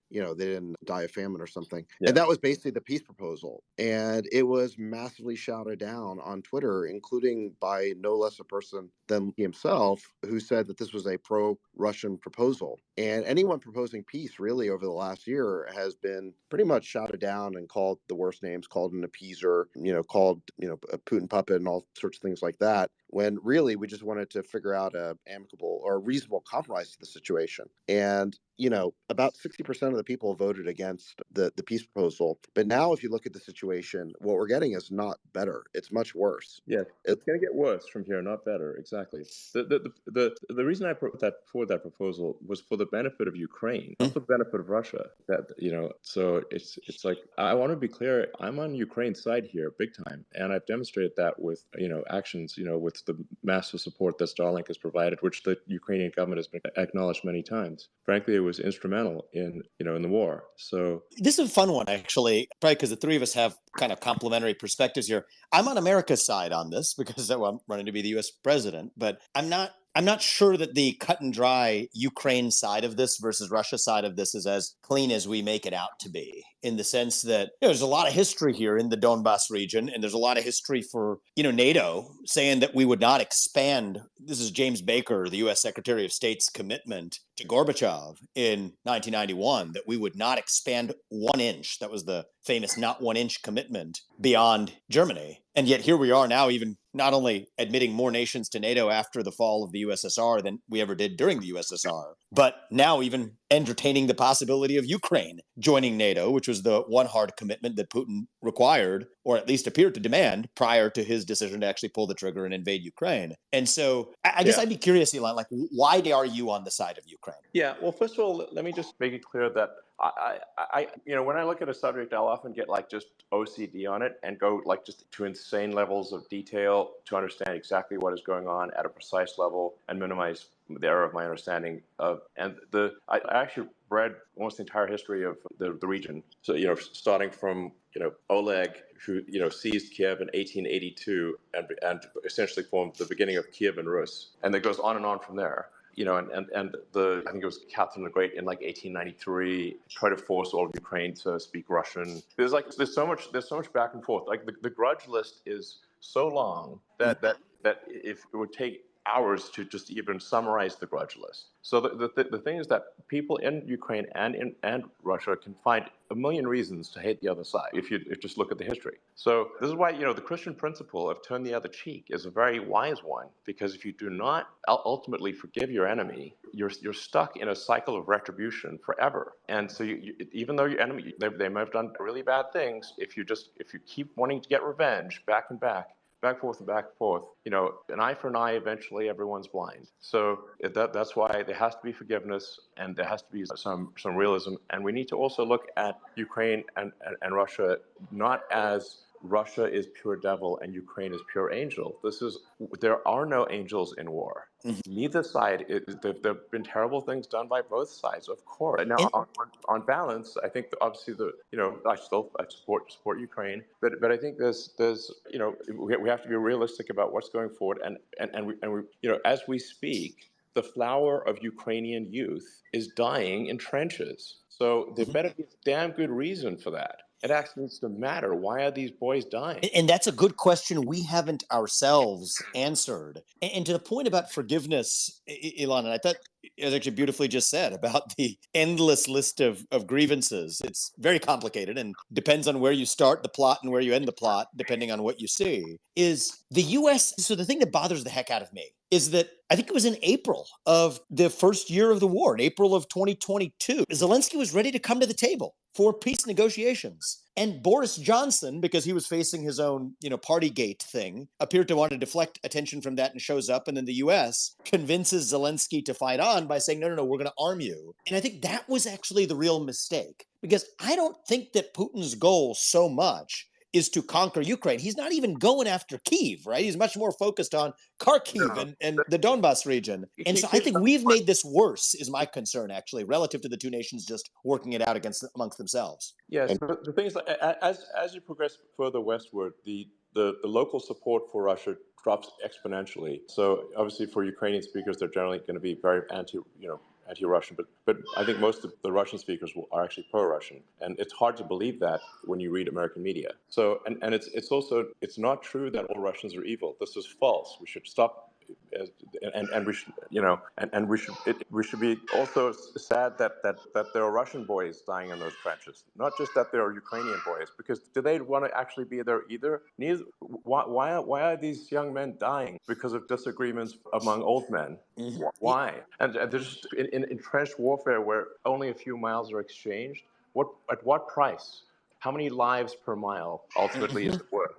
die of famine or something. And that was basically the peace proposal. And it was massively shouted down on Twitter, including by no less a person than he himself, who said that this was a pro-Russian proposal. And anyone proposing peace really over the last year has been pretty much shouted down and called the worst names, called an appeaser, called a Putin puppet and all sorts of things like that, when really we just wanted to figure out a amicable or reasonable compromise to the situation. And about 60% of the people voted against the peace proposal. But now if you look at the situation, what we're getting is not better. It's much worse. Yeah, it's going to get worse from here, not better. Exactly. The reason I put that forward that proposal was for the benefit of Ukraine, not for the benefit of Russia. So it's like, I want to be clear. I'm on Ukraine's side here, big time, and I've demonstrated that with actions, with the massive support that Starlink has provided, which the Ukrainian government has been acknowledged many times. Frankly, it was instrumental in the war. So this is a fun one, actually, probably because the three of us have kind of complementary perspectives here. I'm on America's side on this because I'm running to be the U.S. president, but I'm not sure that the cut and dry Ukraine side of this versus Russia side of this is as clean as we make it out to be, in the sense that there's a lot of history here in the Donbass region, and there's a lot of history for NATO saying that we would not expand. This is James Baker, the U.S. Secretary of State's commitment to Gorbachev in 1991, that we would not expand 1 inch. That was the famous not 1 inch commitment beyond Germany. And yet here we are now, even not only admitting more nations to NATO after the fall of the USSR than we ever did during the USSR, but now even entertaining the possibility of Ukraine joining NATO, which was the one hard commitment that Putin required, or at least appeared to demand, prior to his decision to actually pull the trigger and invade Ukraine. And so I guess I'd be curious, Elon, like, why are you on the side of Ukraine? Yeah, well, first of all, let me just make it clear that I when I look at a subject, I'll often get just OCD on it and go just to insane levels of detail to understand exactly what is going on at a precise level and minimize the error of my understanding of. And I actually read almost the entire history of the region. So starting from Oleg, who seized Kiev in 1882 and essentially formed the beginning of Kiev and Rus, and it goes on and on from there. I think it was Catherine the Great in 1893 tried to force all of Ukraine to speak Russian. There's so much back and forth. The grudge list is so long that if it would take hours to just even summarize the grudge list. So the thing is that people in Ukraine and Russia can find a million reasons to hate the other side if you just look at the history. So this is why the Christian principle of turn the other cheek is a very wise one, because if you do not ultimately forgive your enemy, you're stuck in a cycle of retribution forever. And so even though your enemy they might have done really bad things, if you keep wanting to get revenge back and back, and back and forth. An eye for an eye, eventually everyone's blind. So that's why there has to be forgiveness and there has to be some realism. And we need to also look at Ukraine and Russia not as Russia is pure devil and Ukraine is pure angel. There are no angels in war. Neither side. There have been terrible things done by both sides, of course. Now, on balance, I think obviously I support Ukraine, but I think there's we have to be realistic about what's going forward, and we as we speak, the flower of Ukrainian youth is dying in trenches. So there better be a damn good reason for that. It actually needs to matter. Why are these boys dying? And that's a good question we haven't ourselves answered. And to the point about forgiveness, Elon, and I thought it was actually beautifully just said about the endless list of grievances. It's very complicated and depends on where you start the plot and where you end the plot, depending on what you see, is the U.S. So the thing that bothers the heck out of me is that I think it was in April of the first year of the war, in April of 2022, Zelensky was ready to come to the table for peace negotiations. And Boris Johnson, because he was facing his own, Partygate thing, appeared to want to deflect attention from that and shows up. And then the U.S. convinces Zelensky to fight on by saying, no, we're going to arm you. And I think that was actually the real mistake, because I don't think that Putin's goal so much is to conquer Ukraine. He's not even going after Kyiv, right? He's much more focused on Kharkiv and the Donbas region. And so I think we've made this worse, is my concern, actually, relative to the two nations just working it out amongst themselves. Yes, but the thing is, as you progress further westward, the local support for Russia drops exponentially. So obviously, for Ukrainian speakers, they're generally going to be very anti-Russian, but I think most of the Russian speakers are actually pro-Russian, and it's hard to believe that when you read American media. So and it's not true that all Russians are evil. This is false. We should stop. And we should we should be also sad that there are Russian boys dying in those trenches, not just that there are Ukrainian boys, because do they want to actually be there either? Why are these young men dying because of disagreements among old men? Why? And there's in entrenched warfare where only a few miles are exchanged. At what price? How many lives per mile ultimately is it worth?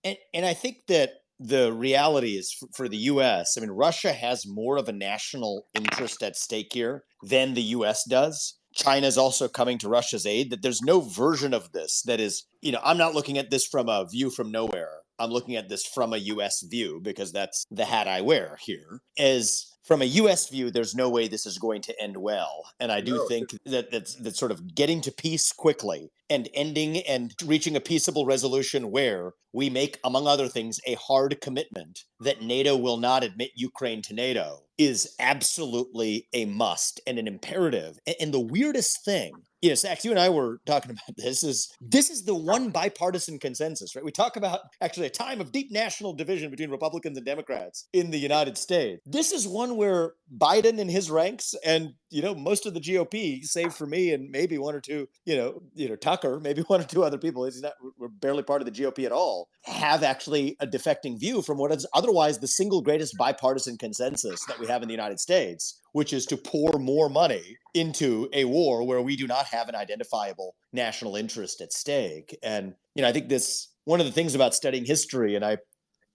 And I think that the reality is for the U.S., I mean, Russia has more of a national interest at stake here than the U.S. does. China is also coming to Russia's aid, that there's no version of this that is, I'm not looking at this from a view from nowhere. I'm looking at this from a U.S. view, because that's the hat I wear here. As from a U.S. view, there's no way this is going to end well. And I do think that sort of getting to peace quickly and ending and reaching a peaceable resolution where we make, among other things, a hard commitment that NATO will not admit Ukraine to NATO is absolutely a must and an imperative. And the weirdest thing, Sachs, you and I were talking about this is the one bipartisan consensus, right? We talk about actually a time of deep national division between Republicans and Democrats in the United States. This is one where Biden and his ranks and, most of the GOP, save for me and maybe one or two, Tucker, maybe one or two other people, we're barely part of the GOP at all, have actually a defecting view from what is otherwise the single greatest bipartisan consensus that we have in the United States, which is to pour more money into a war where we do not have an identifiable national interest at stake. And, I think one of the things about studying history, and I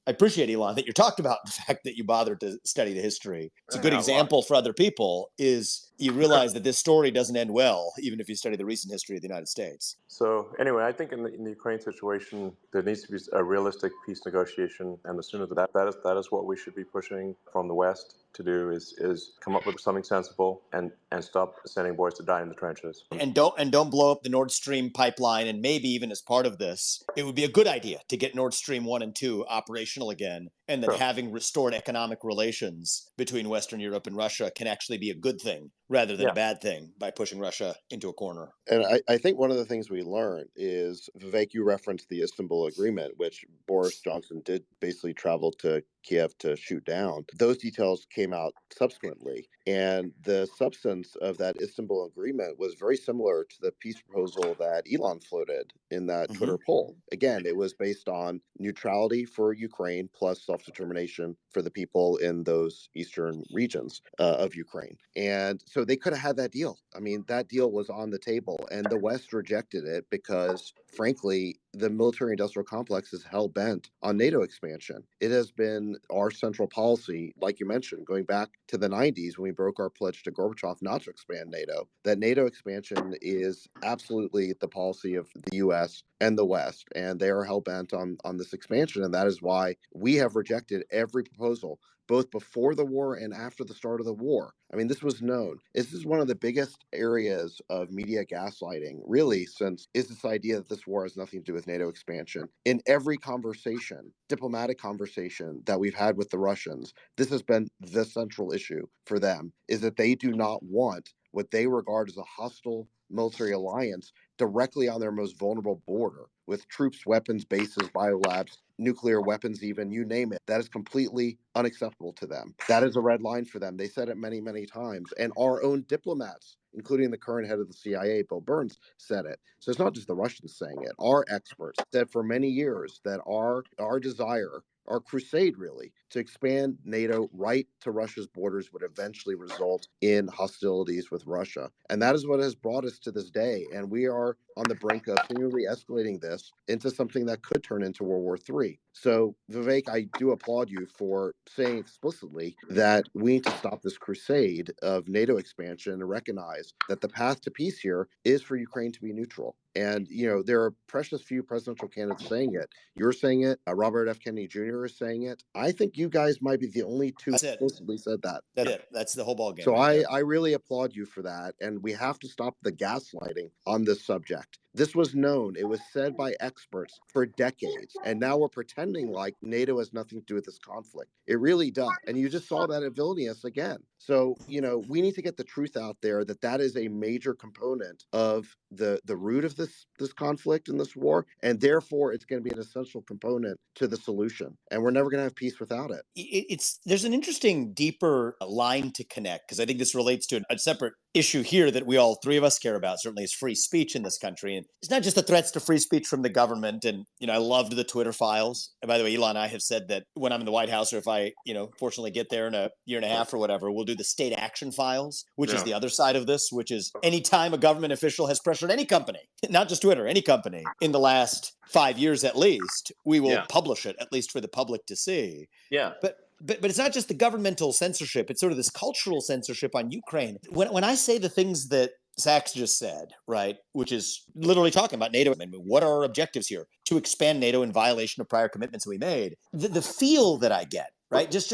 appreciate, Elon, that you talked about the fact that you bothered to study the history. It's a good example for other people, is you realize that this story doesn't end well, even if you study the recent history of the United States. So anyway, I think in the Ukraine situation, there needs to be a realistic peace negotiation, and the sooner that is what we should be pushing from the West to do is come up with something sensible and stop sending boys to die in the trenches. And don't blow up the Nord Stream pipeline. And maybe even as part of this, it would be a good idea to get Nord Stream 1 and 2 operational again, and that having restored economic relations between Western Europe and Russia can actually be a good thing rather than a bad thing by pushing Russia into a corner. And I think one of the things we learned is, Vivek, you referenced the Istanbul Agreement, which Boris Johnson did basically travel to Kiev to shoot down. Those details came out subsequently. And the substance of that Istanbul Agreement was very similar to the peace proposal that Elon floated in that Twitter poll. Again, it was based on neutrality for Ukraine plus self-determination for the people in those eastern regions of Ukraine. And so they could have had that deal. I mean, that deal was on the table, and the West rejected it because frankly, the military industrial complex is hell bent on NATO expansion. It has been our central policy, like you mentioned, going back to the 90s when we broke our pledge to Gorbachev not to expand NATO, that NATO expansion is absolutely the policy of the US and the West. And they are hell bent on this expansion. And that is why we have rejected every proposal both before the war and after the start of the war. I mean, this was known. This is one of the biggest areas of media gaslighting, really, since is this idea that this war has nothing to do with NATO expansion. In every conversation, diplomatic conversation that we've had with the Russians, this has been the central issue for them, is that they do not want what they regard as a hostile military alliance directly on their most vulnerable border with troops, weapons, bases, biolabs, nuclear weapons, even, you name it. That is completely unacceptable to them. That is a red line for them. They said it many, many times. And our own diplomats, including the current head of the CIA, Bill Burns, said it. So it's not just the Russians saying it. Our experts said for many years that our desire, our crusade really, to expand NATO right to Russia's borders would eventually result in hostilities with Russia. And that is what has brought us to this day. And we are on the brink of continually escalating this into something that could turn into World War III. So, Vivek, I do applaud you for saying explicitly that we need to stop this crusade of NATO expansion and recognize that the path to peace here is for Ukraine to be neutral. And, there are precious few presidential candidates saying it. You're saying it. Robert F. Kennedy Jr. is saying it. I think you guys might be the only two That's it. explicitly said that. That's it. That's the whole ballgame. So right I really applaud you for that. And we have to stop the gaslighting on this subject. This was known. It was said by experts for decades. And now we're pretending like NATO has nothing to do with this conflict. It really does. And you just saw that at Vilnius again. So, we need to get the truth out there that is a major component of the root of this conflict and this war. And therefore, it's going to be an essential component to the solution. And we're never going to have peace without it. There's an interesting, deeper line to connect, because I think this relates to a separate issue here that we all three of us care about, certainly, is free speech in this country. And it's not just the threats to free speech from the government. And, I loved the Twitter files. And by the way, Elon and I have said that when I'm in the White House, or if I, fortunately get there in a year and a half or whatever, we'll do the state action files, which is the other side of this, which is anytime a government official has pressured any company, not just Twitter, any company in the last 5 years at least, we will publish it, at least for the public to see. Yeah. But it's not just the governmental censorship. It's sort of this cultural censorship on Ukraine. When I say the things that Sachs just said, right, which is literally talking about NATO, and what are our objectives here? To expand NATO in violation of prior commitments we made. The feel that I get, right, just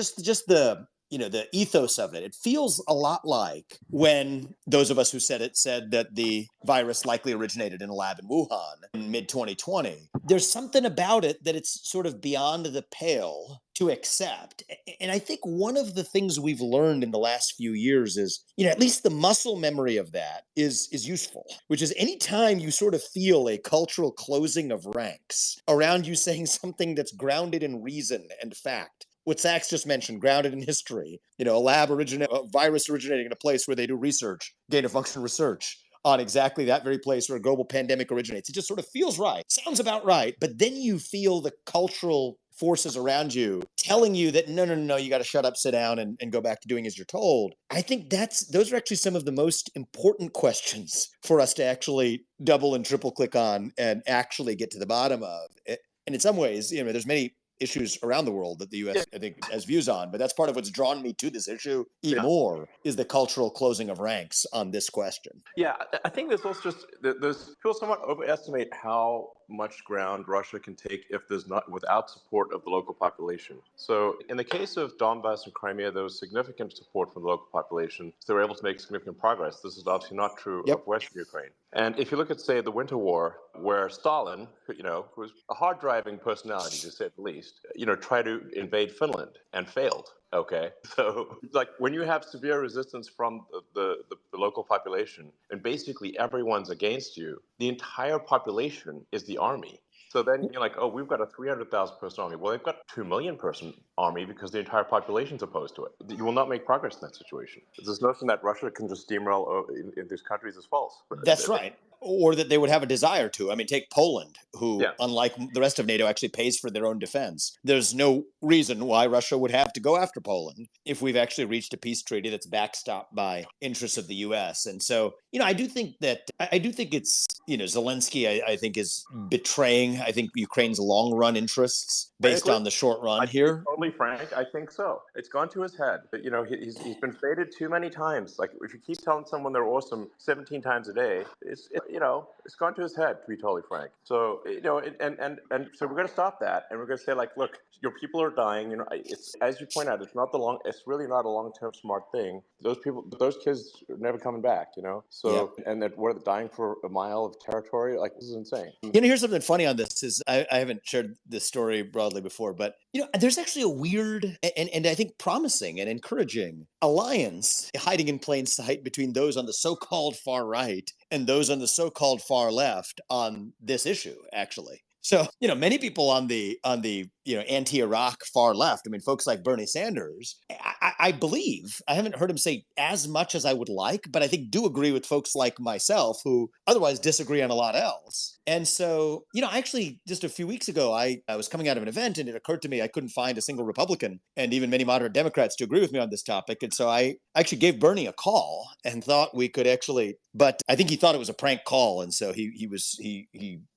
the the ethos of it. It feels a lot like when those of us who said that the virus likely originated in a lab in Wuhan in mid-2020. There's something about it that it's sort of beyond the pale to accept. And I think one of the things we've learned in the last few years is, at least the muscle memory of that is useful, which is anytime you sort of feel a cultural closing of ranks around you saying something that's grounded in reason and fact, what Sachs just mentioned, grounded in history, a virus originating in a place where they do research, gain-of-function research on exactly that very place where a global pandemic originates. It just sort of feels right, sounds about right, but then you feel the cultural forces around you telling you that no, you got to shut up, sit down, and go back to doing as you're told. I think those are actually some of the most important questions for us to actually double and triple click on and actually get to the bottom of. And in some ways, there's many issues around the world that the U.S. I think has views on, but that's part of what's drawn me to this issue even more, is the cultural closing of ranks on this question. Yeah, I think there's also just there's people somewhat overestimate how much ground Russia can take if there's not without support of the local population. So in the case of Donbass and Crimea, there was significant support from the local population, so they were able to make significant progress. This is obviously not true of Western Ukraine. And if you look at, say, the Winter War, where Stalin, who was a hard-driving personality to say the least, tried to invade Finland and failed. Okay, so like when you have severe resistance from the local population and basically everyone's against you, the entire population is the army. So then you're like, oh, we've got a 300,000 person army. Well, they've got a 2 million person army because the entire population's opposed to it. You will not make progress in that situation. This notion that Russia can just steamroll in these countries is false. That's right. Or that they would have a desire to. I mean, take Poland, who, unlike the rest of NATO, actually pays for their own defense. There's no reason why Russia would have to go after Poland if we've actually reached a peace treaty that's backstopped by interests of the U.S. And so I do think that I do think it's Zelensky. I think is betraying. I think Ukraine's long run interests based Frankly, on the short run to be here. totally frank, I think so. It's gone to his head. But, he's been faded too many times. Like, if you keep telling someone they're awesome 17 times a day, it's gone to his head, to be totally frank. So, and so we're going to stop that, and we're going to say, like, look, your people are dying. It's, as you point out, it's really not a long term smart thing. Those kids are never coming back. Yeah. So, and that what, dying for a mile of territory, like, this is insane. Here's something funny on this is I haven't shared this story broadly before, but there's actually a weird and I think promising and encouraging alliance hiding in plain sight between those on the so-called far right and those on the so-called far left on this issue, actually. So, many people on the anti-Iraq far left, I mean, folks like Bernie Sanders, I believe, I haven't heard him say as much as I would like, but I think do agree with folks like myself who otherwise disagree on a lot else. And so, actually, just a few weeks ago, I was coming out of an event and it occurred to me I couldn't find a single Republican and even many moderate Democrats to agree with me on this topic. And so I actually gave Bernie a call and thought we could actually, but I think he thought it was a prank call. And so he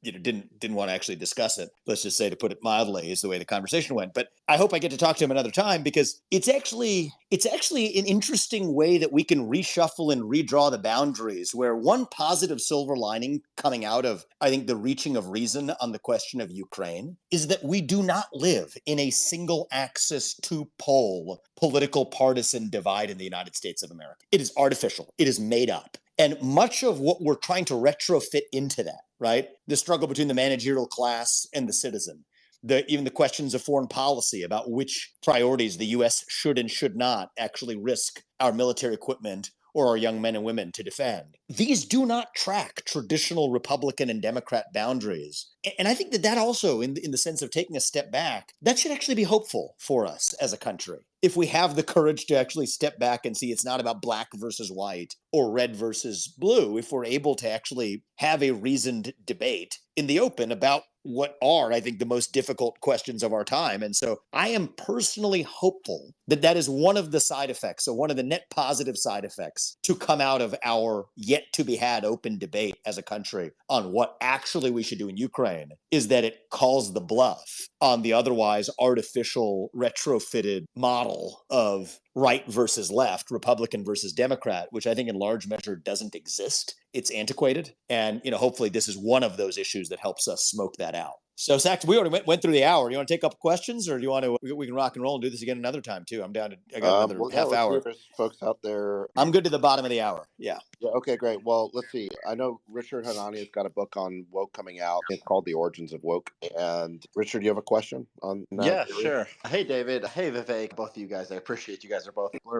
didn't want to actually discuss it. Let's just say, to put it mildly, is the way the conversation went. But I hope I get to talk to him another time, because it's actually an interesting way that we can reshuffle and redraw the boundaries, where one positive silver lining coming out of, I think, the reaching of reason on the question of Ukraine is that we do not live in a single axis two pole political partisan divide in the United States of America. It is artificial. It is made up. And much of what we're trying to retrofit into that, right? The struggle between the managerial class and the citizen, even the questions of foreign policy about which priorities the U.S. should and should not actually risk our military equipment or our young men and women to defend. These do not track traditional Republican and Democrat boundaries. And I think that also, in the sense of taking a step back, that should actually be hopeful for us as a country. If we have the courage to actually step back and see it's not about black versus white or red versus blue, if we're able to actually have a reasoned debate in the open about what are, I think, the most difficult questions of our time. And so I am personally hopeful that that is one of the side effects, so one of the net positive side effects to come out of our yet to be had open debate as a country on what actually we should do in Ukraine, is that it calls the bluff on the otherwise artificial retrofitted model of right versus left, Republican versus Democrat, which I think in large measure doesn't exist. It's antiquated. And, hopefully this is one of those issues that helps us smoke that out. So, Sax, we already went through the hour. You want to take up questions, or do you want to? We can rock and roll and do this again another time too. I'm down to. I got another half Let's see hour. if there's folks out there. I'm good to the bottom of the hour. Yeah. Yeah. Okay, great. Well, let's see. I know Richard Hanani has got a book on woke coming out. It's called The Origins of Woke. And Richard, do you have a question on that? Yeah, sure. Hey, David. Hey, Vivek. Both of you guys. I appreciate you guys are both giving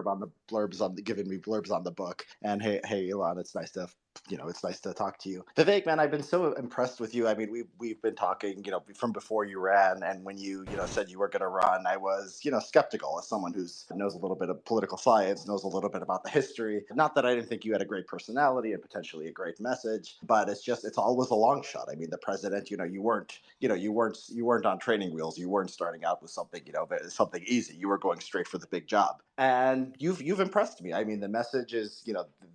me blurbs on the book. And hey, Elon. It's nice to talk to you. Vivek, man, I've been so impressed with you. I mean, we've been talking, from before you ran, and when you said you were going to run, I was, skeptical as someone who knows a little bit of political science, knows a little bit about the history. Not that I didn't think you had a great personality and potentially a great message, but it's always a long shot. I mean, the president, you weren't on training wheels. You weren't starting out with something, something easy. You were going straight for the big job, and you've impressed me. I mean, the message is,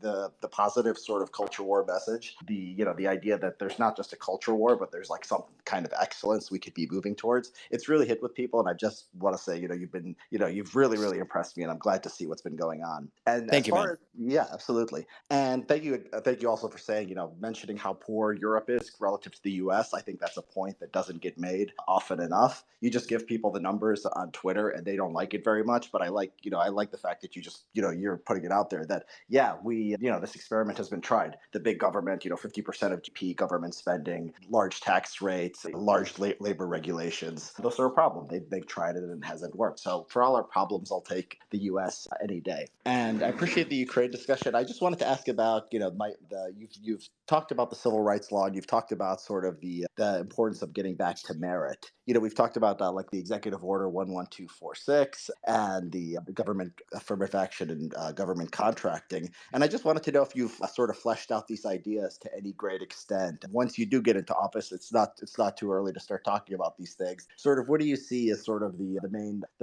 the positive sort of culture war message, the idea that there's not just a culture war, but there's like some kind of excellence we could be moving towards. It's really hit with people, and I just want to say, you've really, really impressed me, and I'm glad to see what's been going on. And Thank you, man. Yeah, absolutely. And thank you also for saying, mentioning how poor Europe is relative to the U.S. I think that's a point that doesn't get made often enough. You just give people the numbers on Twitter, and they don't like it very much. But I like the fact that you just, you're putting it out there that, yeah, this experiment has been tried. The big government, 50% of GDP government spending, large tax rates, large labor regulations. Those are a problem. They've tried it and it hasn't worked. So for all our problems, I'll take the U.S. any day. And I appreciate the Ukraine discussion. I just wanted to ask about, you've talked about the civil rights law, and you've talked about sort of the importance of getting back to merit. We've talked about like the executive order 11246 and the government affirmative action and government contracting. And I just wanted to know if you've sort of fleshed out these ideas to any great extent. Once you do get into office, it's not too early to start talking about these things. Sort of, what do you see as sort of the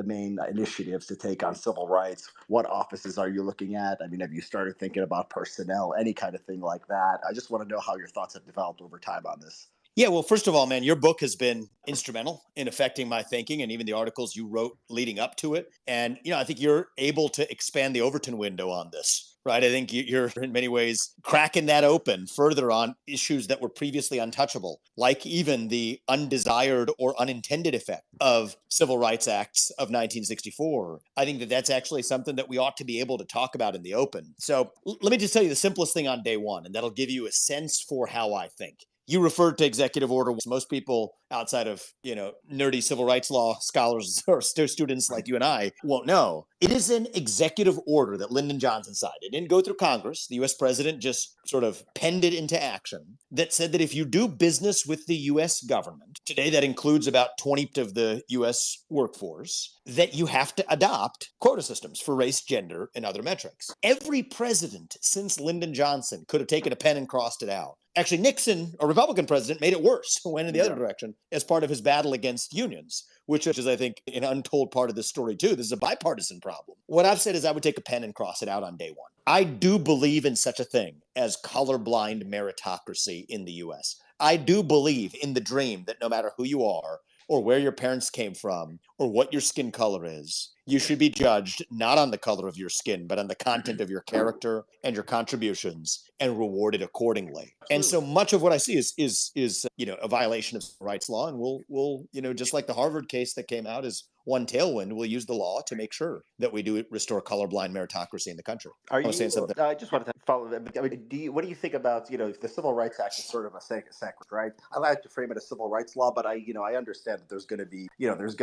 main initiatives to take on civil rights? What offices are you looking at? I mean, have you started thinking about personnel, any kind of thing like that? I just want to know how your thoughts have developed over time on this. Yeah, well, first of all, man, your book has been instrumental in affecting my thinking and even the articles you wrote leading up to it. And, I think you're able to expand the Overton window on this, right? I think you're in many ways cracking that open further on issues that were previously untouchable, like even the undesired or unintended effect of Civil Rights Acts of 1964. I think that that's actually something that we ought to be able to talk about in the open. So let me just tell you the simplest thing on day one, and that'll give you a sense for how I think. You referred to executive order. Most people outside of, nerdy civil rights law scholars or students like you and I won't know. It is an executive order that Lyndon Johnson signed. It didn't go through Congress. The U.S. president just sort of penned it into action that said that if you do business with the U.S. government, today that includes about 20% of the U.S. workforce, that you have to adopt quota systems for race, gender, and other metrics. Every president since Lyndon Johnson could have taken a pen and crossed it out. Actually, Nixon, a Republican president, made it worse, went in the other direction as part of his battle against unions, which is, I think, an untold part of this story, too. This is a bipartisan problem. What I've said is I would take a pen and cross it out on day one. I do believe in such a thing as colorblind meritocracy in the U.S. I do believe in the dream that no matter who you are, or where your parents came from, or what your skin color is, you should be judged not on the color of your skin, but on the content of your character and your contributions, and rewarded accordingly. And so much of what I see is a violation of civil rights law, and we'll just like the Harvard case that came out is one tailwind. We'll use the law to make sure that we do restore colorblind meritocracy in the country. Are you saying something? I just wanted to follow that. I mean, what do you think about the Civil Rights Act is sort of a sacred right? I like to frame it as civil rights law, but I understand that there's going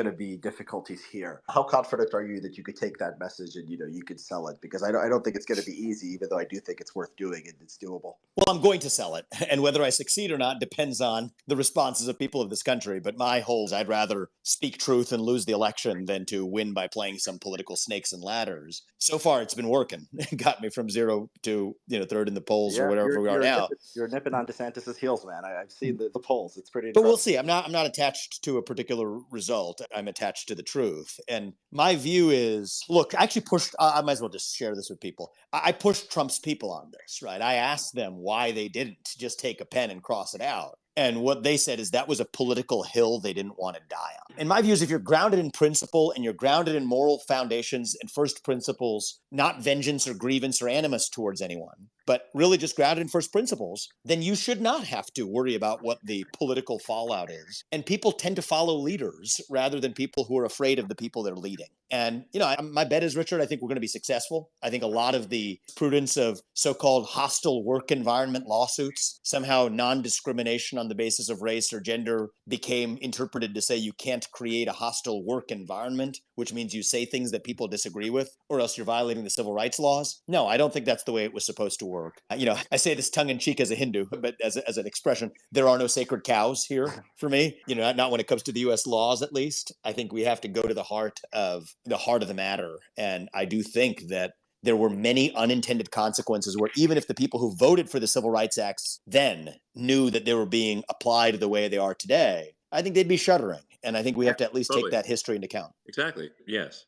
to be difficulties here. How confident are you that you could take that message and you could sell it? Because I don't think it's going to be easy, even though I do think it's worth doing and it's doable. Well, I'm going to sell it, and whether I succeed or not depends on the responses of people of this country. But my whole I'd rather speak truth and lose the election than to win by playing some political snakes and ladders. So far, it's been working. It got me from 0 to third in the polls or whatever we are now. You're nipping on DeSantis's heels, man. I've seen the polls. It's pretty incredible. But we'll see. I'm not attached to a particular result. I'm attached to the truth. And my view is, look, I actually pushed. I might as well just share this with people. I pushed Trump's people on this, right? I asked them why they didn't just take a pen and cross it out. And what they said is that was a political hill they didn't want to die on. And my view is if you're grounded in principle and you're grounded in moral foundations and first principles, not vengeance or grievance or animus towards anyone, but really just grounded in first principles, then you should not have to worry about what the political fallout is. And people tend to follow leaders rather than people who are afraid of the people they're leading. And, my bet is, Richard, I think we're going to be successful. I think a lot of the prudence of so-called hostile work environment lawsuits, somehow non-discrimination on the basis of race or gender became interpreted to say you can't create a hostile work environment, which means you say things that people disagree with, or else you're violating the civil rights laws. No, I don't think that's the way it was supposed to work. I say this tongue-in-cheek as a Hindu, but as an expression, there are no sacred cows here for me, not when it comes to the U.S. laws, at least. I think we have to go to the heart of the matter. And I do think that there were many unintended consequences where even if the people who voted for the Civil Rights Acts then knew that they were being applied the way they are today, I think they'd be shuddering. And I think we have to at least take that history into account. Exactly. Yes.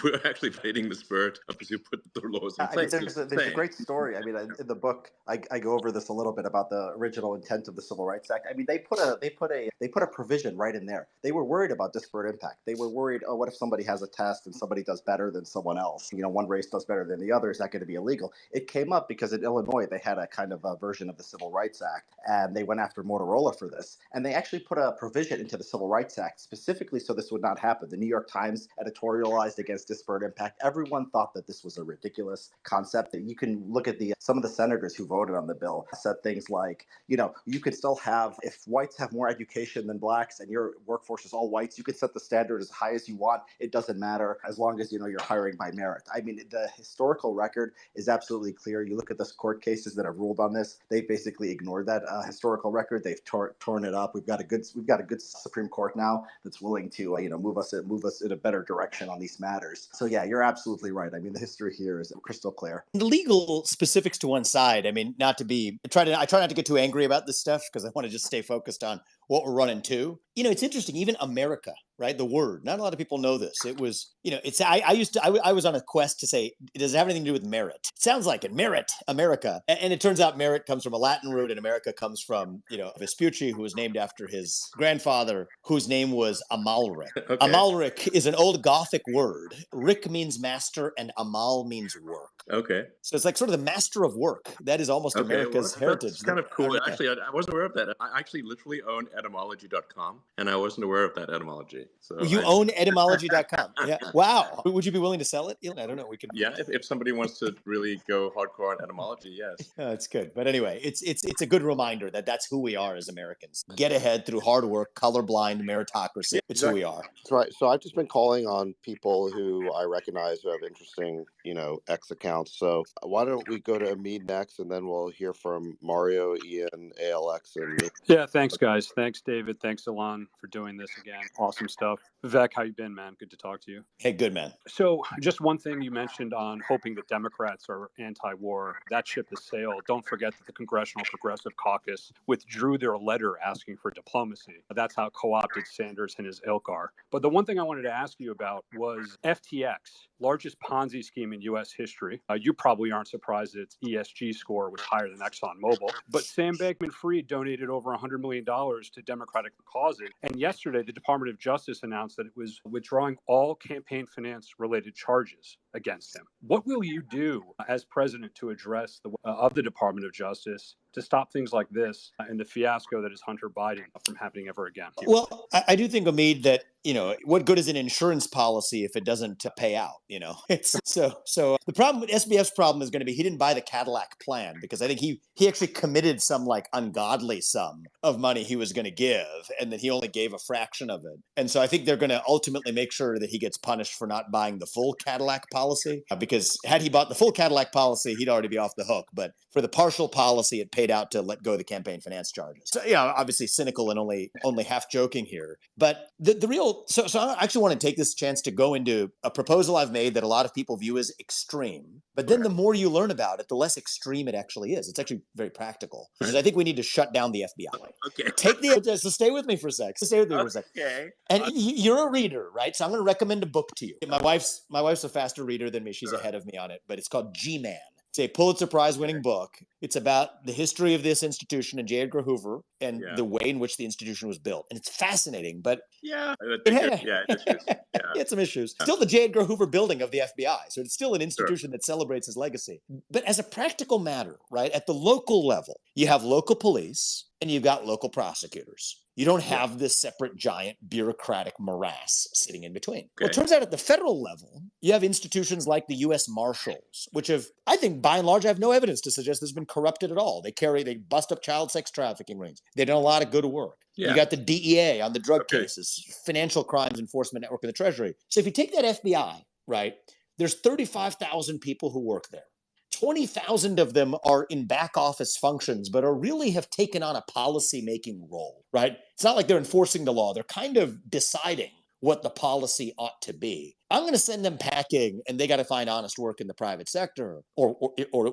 We're actually fighting the spirit of those who put the laws in place. There's a great story. I mean, in the book, I go over this a little bit about the original intent of the Civil Rights Act. I mean, they put a provision right in there. They were worried about disparate impact. They were worried, what if somebody has a test and somebody does better than someone else? One race does better than the other. Is that going to be illegal? It came up because in Illinois they had a kind of a version of the Civil Rights Act, and they went after Motorola for this. And they actually put a provision into the Civil Rights Act specifically so this would not happen. The New York Times editorialized against disparate impact. Everyone thought that this was a ridiculous concept. That you can look at some of the senators who voted on the bill said things like, you could still have, if whites have more education than blacks and your workforce is all whites, you could set the standard as high as you want. It doesn't matter as long as you're hiring by merit. I mean, the historical record is absolutely clear. You look at the court cases that have ruled on this; they basically ignored that historical record. They've torn it up. We've got a good Supreme Court now that's willing to move us in a better direction on these matters. So yeah, you're absolutely right. I mean, the history here is crystal clear. The legal specifics to one side. I mean, I try not to get too angry about this stuff because I want to just stay focused on what we're running to. It's interesting, even America, right? The word, not a lot of people know this. It was, I was on a quest to say, does it have anything to do with merit? It sounds like it, merit, America. And it turns out merit comes from a Latin root, and America comes from, Vespucci, who was named after his grandfather, whose name was Amalric. Okay. Amalric is an old Gothic word. Rick means master, and Amal means work. Okay. So it's like sort of the master of work. That is almost America's heritage. That's kind of cool. Actually, I wasn't aware of that. I actually literally own etymology.com, and I wasn't aware of that etymology. So you own etymology.com. Yeah. Wow. Would you be willing to sell it, Elon? I don't know. We can. Yeah, if somebody wants to really go hardcore on etymology, yes. That's good. But anyway, it's a good reminder that that's who we are as Americans. Get ahead through hard work, colorblind meritocracy. Yeah, it's who we are. That's right. So I've just been calling on people who I recognize who have interesting, X accounts. So why don't we go to Amid next, and then we'll hear from Mario, Ian, ALX, and me. Yeah, thanks, guys. Thanks, David. Thanks, Elon, for doing this again. Awesome stuff. Vivek, how you been, man? Good to talk to you. Hey, good, man. So just one thing you mentioned on hoping that Democrats are anti-war. That ship has sailed. Don't forget that the Congressional Progressive Caucus withdrew their letter asking for diplomacy. That's how co-opted Sanders and his ilk are. But the one thing I wanted to ask you about was FTX, largest Ponzi scheme in U.S. history. You probably aren't surprised that its ESG score was higher than ExxonMobil. But Sam Bankman-Fried donated over $100 million to Democratic causes. And yesterday, the Department of Justice announced that it was withdrawing all campaign finance-related charges against him. What will you do as president to address of the Department of Justice to stop things like this and the fiasco that is Hunter Biden from happening ever again? Well, I do think, Amid, that what good is an insurance policy if it doesn't pay out? It's so the problem with SBF's problem is going to be he didn't buy the Cadillac plan, because I think he actually committed some like ungodly sum of money he was going to give, and then he only gave a fraction of it. And so I think they're going to ultimately make sure that he gets punished for not buying the full Cadillac policy, because had he bought the full Cadillac policy, he'd already be off the hook. But for the partial policy, it paid out to let go of the campaign finance charges. So obviously cynical and only half joking here. But the real so I actually want to take this chance to go into a proposal I've made that a lot of people view as extreme. But then the more you learn about it, the less extreme it actually is. It's actually very practical. Because I think we need to shut down the FBI. Okay. So stay with me for a sec. Okay. And you're a reader, right? So I'm going to recommend a book to you. My wife's a faster reader than me. She's ahead of me on it. But it's called G-Man. It's a Pulitzer Prize-winning book. It's about the history of this institution and J. Edgar Hoover and the way in which the institution was built. And it's fascinating, but it had some issues. Still the J. Edgar Hoover building of the FBI. So it's still an institution that celebrates his legacy. But as a practical matter, right, at the local level, you have local police and you've got local prosecutors. You don't have this separate giant bureaucratic morass sitting in between. Okay. Well, it turns out at the federal level, you have institutions like the U.S. Marshals, which have, I think, by and large, I have no evidence to suggest there's been corrupted at all. They bust up child sex trafficking rings. They've done a lot of good work. Yeah. You got the DEA on the drug cases, Financial Crimes Enforcement Network in the Treasury. So if you take that FBI, right, there's 35,000 people who work there. 20,000 of them are in back office functions, but really have taken on a policy-making role, right? It's not like they're enforcing the law. They're kind of deciding what the policy ought to be. I'm going to send them packing, and they got to find honest work in the private sector or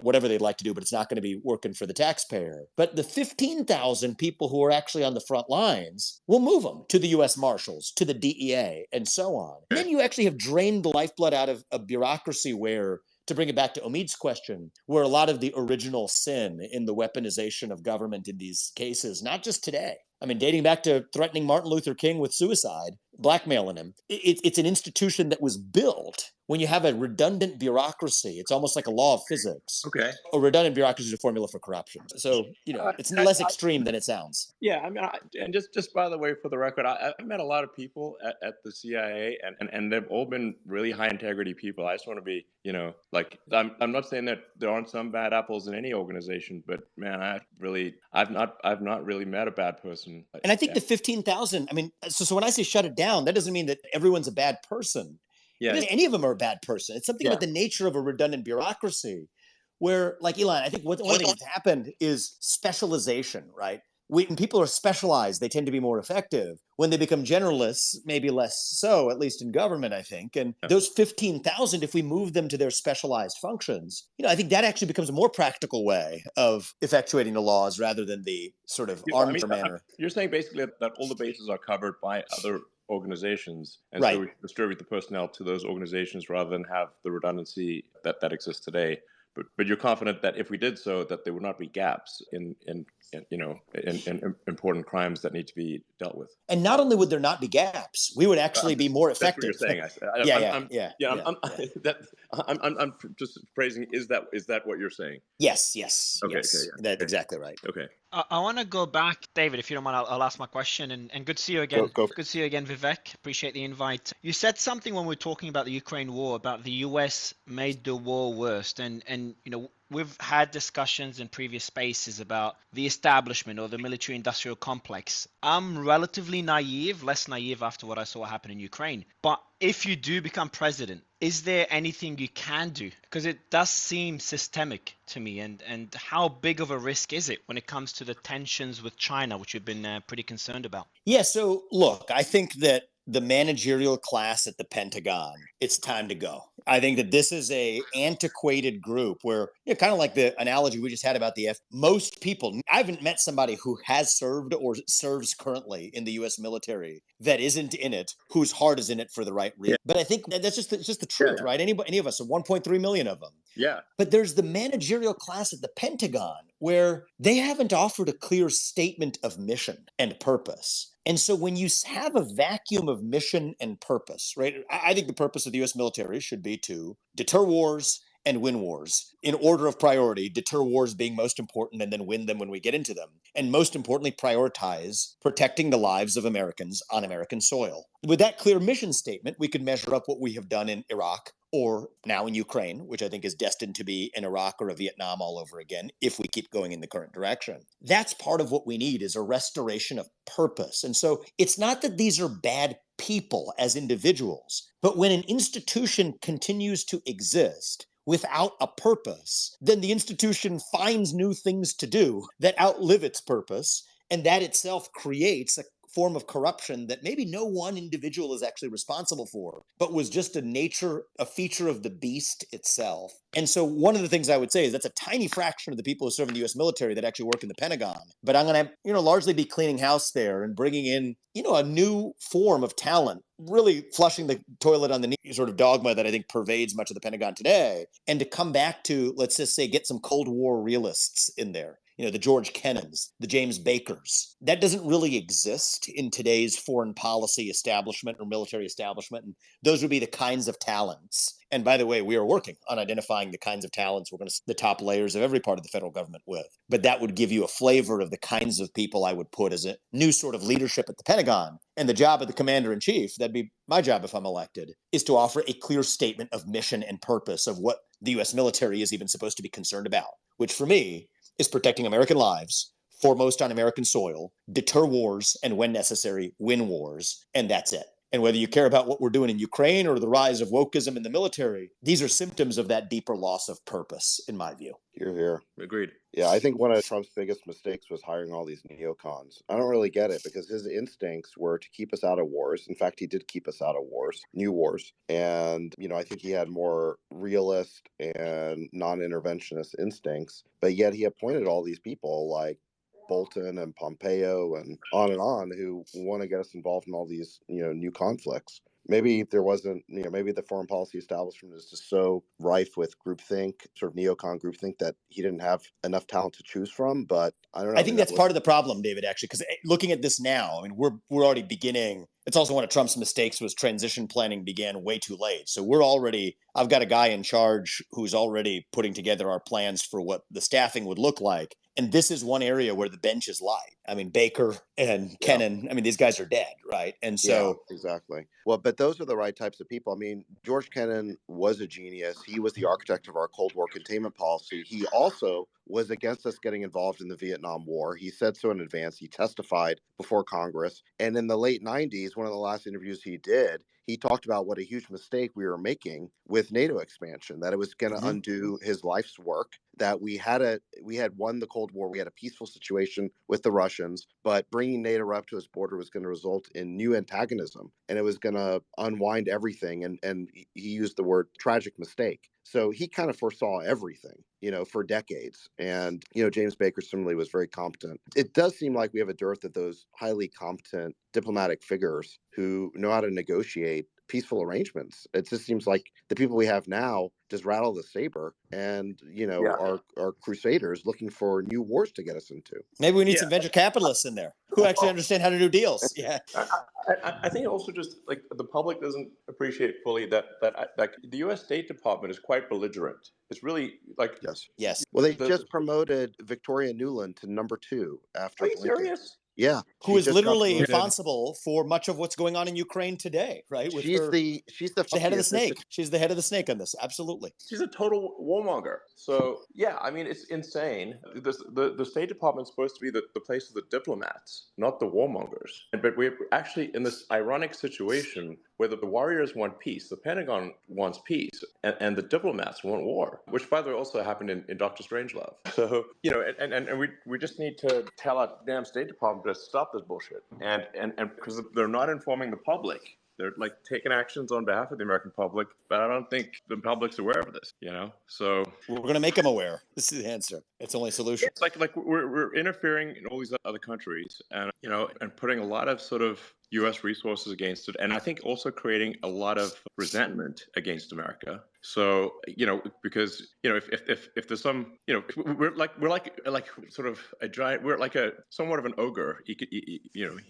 whatever they'd like to do, but it's not going to be working for the taxpayer. But the 15,000 people who are actually on the front lines, we'll move them to the U.S. Marshals, to the DEA, and so on. And then you actually have drained the lifeblood out of a bureaucracy where, to bring it back to Omid's question, where a lot of the original sin in the weaponization of government in these cases, not just today, I mean, dating back to threatening Martin Luther King with suicide, blackmailing him, it's an institution that was built when you have a redundant bureaucracy. It's almost like a law of physics. Okay. A redundant bureaucracy is a formula for corruption. So, it's less extreme than it sounds. Yeah, I mean, and just by the way, for the record, I met a lot of people at the CIA, and they've all been really high integrity people. I just want to be, I'm not saying that there aren't some bad apples in any organization, but man, I've not really met a bad person. And I think the 15,000, I mean, so when I say shut it down, that doesn't mean that everyone's a bad person. Yeah. Any of them are a bad person. It's something about the nature of a redundant bureaucracy where, like Elon, I think one thing that's happened is specialization, right? when people are specialized, they tend to be more effective. When they become generalists, maybe less so, at least in government, I think. And those 15,000, if we move them to their specialized functions, I think that actually becomes a more practical way of effectuating the laws rather than the sort of armchair manner. You're saying basically that all the bases are covered by other organizations, and Right. so we distribute the personnel to those organizations rather than have the redundancy that exists today. But you're confident that if we did so, that there would not be gaps in important crimes that need to be dealt with. And not only would there not be gaps, we would actually be more effective. That's what you're saying. I'm just phrasing. Is that what you're saying? Yes. Okay. Yes. Okay, yeah. That's exactly right. Okay. I want to go back, David, if you don't mind. I'll ask my question. And good to see you again. Go. Good to see you again, Vivek. Appreciate the invite. You said something when we were talking about the Ukraine war about the US made the war worse, and we've had discussions in previous spaces about the establishment or the military industrial complex. I'm relatively naive, less naive after what I saw happen in Ukraine. But if you do become president, is there anything you can do? Because it does seem systemic to me. And how big of a risk is it when it comes to the tensions with China, which you've been pretty concerned about? Yeah. So look, I think that the managerial class at the Pentagon, it's time to go. I think that this is a antiquated group where, kind of like the analogy we just had about the most people, I haven't met somebody who has served or serves currently in the U.S. military that isn't in it, whose heart is in it for the right reason. Yeah. But I think that's just the truth, right? Any of us, 1.3 million of them. Yeah. But there's the managerial class at the Pentagon where they haven't offered a clear statement of mission and purpose. And so when you have a vacuum of mission and purpose, right, I think the purpose of the U.S. military should be to deter wars and win wars in order of priority, deter wars being most important and then win them when we get into them. And most importantly, prioritize protecting the lives of Americans on American soil. With that clear mission statement, we could measure up what we have done in Iraq or now in Ukraine, which I think is destined to be an Iraq or a Vietnam all over again if we keep going in the current direction. That's part of what we need is a restoration of purpose. And so it's not that these are bad people as individuals, but when an institution continues to exist without a purpose, then the institution finds new things to do that outlive its purpose, and that itself creates a form of corruption that maybe no one individual is actually responsible for, but was just a feature of the beast itself. And so one of the things I would say is that's a tiny fraction of the people who serve in the U.S. military that actually work in the Pentagon. But I'm going to, largely be cleaning house there and bringing in, a new form of talent, really flushing the toilet on the knee sort of dogma that I think pervades much of the Pentagon today. And to come back to, let's just say, get some Cold War realists in there. The George Kennans, the James Bakers. That doesn't really exist in today's foreign policy establishment or military establishment. And those would be the kinds of talents. And by the way, we are working on identifying the kinds of talents we're going to the top layers of every part of the federal government with. But that would give you a flavor of the kinds of people I would put as a new sort of leadership at the Pentagon. And the job of the commander-in-chief, that'd be my job if I'm elected, is to offer a clear statement of mission and purpose of what the U.S. military is even supposed to be concerned about, which for me is protecting American lives, foremost on American soil, deter wars, and when necessary, win wars, and that's it. And whether you care about what we're doing in Ukraine or the rise of wokeism in the military, these are symptoms of that deeper loss of purpose, in my view. You're here. Agreed. Yeah, I think one of Trump's biggest mistakes was hiring all these neocons. I don't really get it because his instincts were to keep us out of wars. In fact, he did keep us out of wars, new wars. And, I think he had more realist and non-interventionist instincts. But yet he appointed all these people like Bolton and Pompeo and on, who want to get us involved in all these, new conflicts. Maybe there wasn't, maybe the foreign policy establishment is just so rife with groupthink, sort of neocon groupthink, that he didn't have enough talent to choose from. But I don't know. I think that's part of the problem, David, actually, because looking at this now, we're already beginning. It's also one of Trump's mistakes was transition planning began way too late. So I've got a guy in charge who's already putting together our plans for what the staffing would look like. And this is one area where the bench is light. Baker and Kennan, these guys are dead, right? And so... Yeah, exactly. Well, but those are the right types of people. George Kennan was a genius. He was the architect of our Cold War containment policy. He also was against us getting involved in the Vietnam War. He said so in advance. He testified before Congress. And in the late 90s, one of the last interviews he did, he talked about what a huge mistake we were making with NATO expansion, that it was going to undo his life's work, that we had won the Cold War. We had a peaceful situation with the Russians, but bringing NATO up to its border was going to result in new antagonism, and it was going to unwind everything. And he used the word tragic mistake. So he kind of foresaw everything, for decades. And, James Baker similarly was very competent. It does seem like we have a dearth of those highly competent diplomatic figures who know how to negotiate peaceful arrangements. It just seems like the people we have now just rattle the saber and, Yeah. are crusaders looking for new wars to get us into. Maybe we need Yeah. some venture capitalists in there who actually understand how to do deals. Yeah. I think also just like the public doesn't appreciate fully that the U.S. State Department is quite belligerent. It's really like Yes. Well, they just promoted Victoria Nuland to number 2 after Are you Blinken. serious? Yeah, Who is literally promoted. responsible for much of what's going on in Ukraine today, right? With She's the head of the snake. She's the head of the snake on this. Absolutely. She's a total warmonger. So yeah, I mean, it's insane. The State Department's supposed to be the place of the diplomats, not the warmongers. But we're actually in this ironic situation where the warriors want peace, the Pentagon wants peace, and the diplomats want war, which by the way also happened in Dr. Strangelove. So and we just need to tell our damn State Department to stop this bullshit, and because they're not informing the public. They're like taking actions on behalf of the American public, but I don't think the public's aware of this, So we're going to make them aware. This is the answer. It's the only solution. It's like we're interfering in all these other countries, and and putting a lot of sort of U.S. resources against it, and I think also creating a lot of resentment against America. So because if there's some we're like sort of a giant, we're like a somewhat of an ogre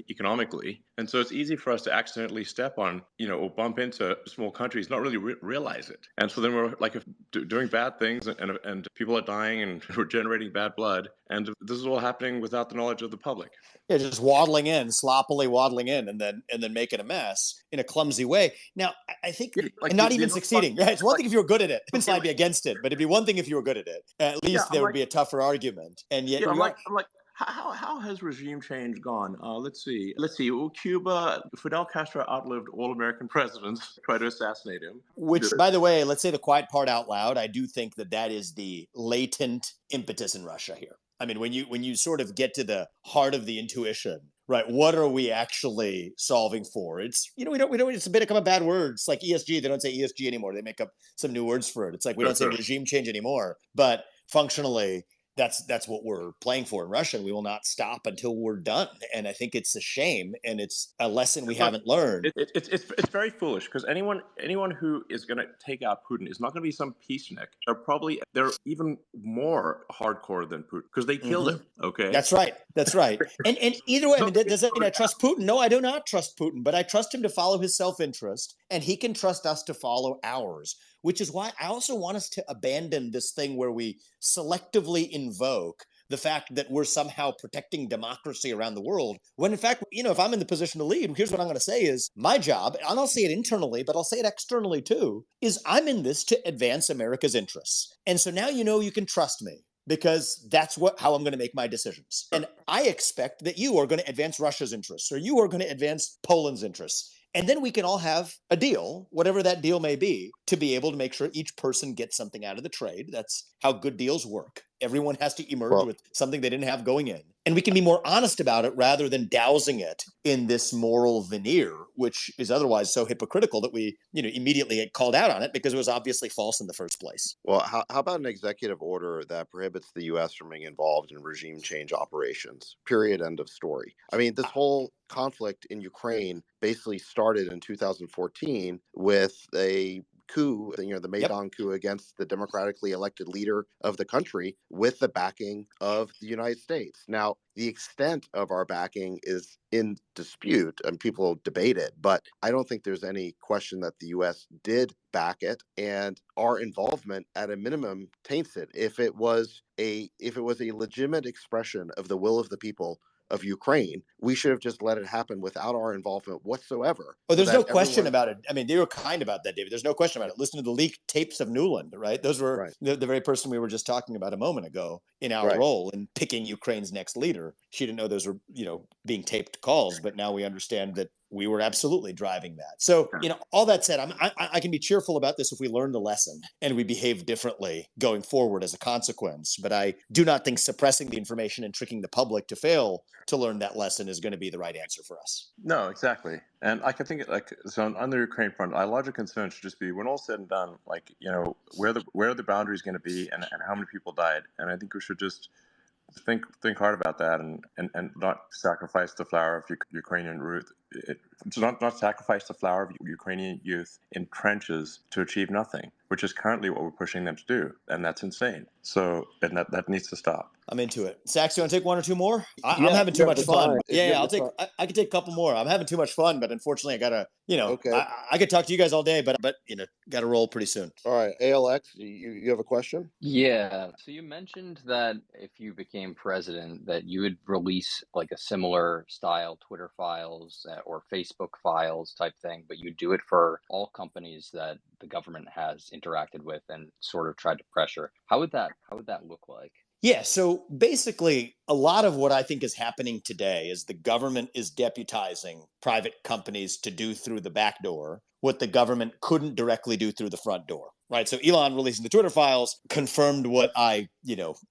economically, and so it's easy for us to accidentally step on or bump into small countries, not really realize it, and so then we're like doing bad things, and people are dying, and we're generating bad blood, and this is all happening without the knowledge of the public. Yeah, just sloppily waddling in, and then making a mess in a clumsy way. Now, I think, and not even succeeding. Right? It's one thing if you were good at it. I'd be against it, but it'd be one thing if you were good at it. At least there would be a tougher argument. And yet, I'm like, how has regime change gone? Let's see. Well, Cuba, Fidel Castro outlived all American presidents, tried to assassinate him. Which, by the way, let's say the quiet part out loud. I do think that is the latent impetus in Russia here. I mean, when you sort of get to the heart of the intuition, right? What are we actually solving for? It's we don't. It's become a bad word. It's like ESG. They don't say ESG anymore. They make up some new words for it. It's like we don't say regime change anymore. But functionally, that's what we're playing for in Russia. We will not stop until we're done. And I think it's a shame, and it's a lesson we haven't learned. It's very foolish, because anyone who is going to take out Putin is not going to be some peacenik. They're even more hardcore than Putin, because they killed him. Okay, that's right. And either way, I mean, does that mean I trust Putin? No, I do not trust Putin, but I trust him to follow his self-interest, and he can trust us to follow ours. Which is why I also want us to abandon this thing where we selectively invoke the fact that we're somehow protecting democracy around the world, when in fact, if I'm in the position to lead, here's what I'm going to say is my job, and I'll say it internally, but I'll say it externally too, is I'm in this to advance America's interests. And so now you can trust me, because that's how I'm going to make my decisions. And I expect that you are going to advance Russia's interests, or you are going to advance Poland's interests. And then we can all have a deal, whatever that deal may be, to be able to make sure each person gets something out of the trade. That's how good deals work. Everyone has to emerge with something they didn't have going in. And we can be more honest about it rather than dousing it in this moral veneer, which is otherwise so hypocritical that we immediately get called out on it because it was obviously false in the first place. Well, how about an executive order that prohibits the U.S. from being involved in regime change operations? Period. End of story. I mean, this whole conflict in Ukraine basically started in 2014 with a coup, the Maidan coup against the democratically elected leader of the country with the backing of the United States. Now, the extent of our backing is in dispute and people debate it, but I don't think there's any question that the U.S. did back it, and our involvement at a minimum taints it. If it was a legitimate expression of the will of the people of Ukraine, we should have just let it happen without our involvement whatsoever. Oh, there's no question about it. I mean, they were kind about that, David. There's no question about it. Listen to the leaked tapes of Nuland, right? Those were the very person we were just talking about a moment ago in our role in picking Ukraine's next leader. She didn't know those were, being taped calls, but now we understand that we were absolutely driving that. So, all that said, I can be cheerful about this if we learn the lesson and we behave differently going forward as a consequence. But I do not think suppressing the information and tricking the public to fail to learn that lesson is going to be the right answer for us. No, exactly. And I can think so on the Ukraine front, our larger concern should just be when all said and done, where are the boundaries going to be and how many people died. And I think we should just think hard about that and not sacrifice the flower of Ukrainian youth. To not sacrifice the flower of Ukrainian youth in trenches to achieve nothing, which is currently what we're pushing them to do, and that's insane. So, and that needs to stop. I'm into it. Sax, you want to take one or two more? I'm having too much fun. Yeah, I could take a couple more. I'm having too much fun, but unfortunately, I gotta, Okay. I could talk to you guys all day, but gotta roll pretty soon. All right, ALX, you have a question? Yeah. So you mentioned that if you became president, that you would release like a similar style Twitter files or Facebook files type thing, but you do it for all companies that the government has interacted with and sort of tried to pressure. How would that look like? Yeah, so basically, a lot of what I think is happening today is the government is deputizing private companies to do through the back door what the government couldn't directly do through the front door, right? So Elon releasing the Twitter files confirmed what I,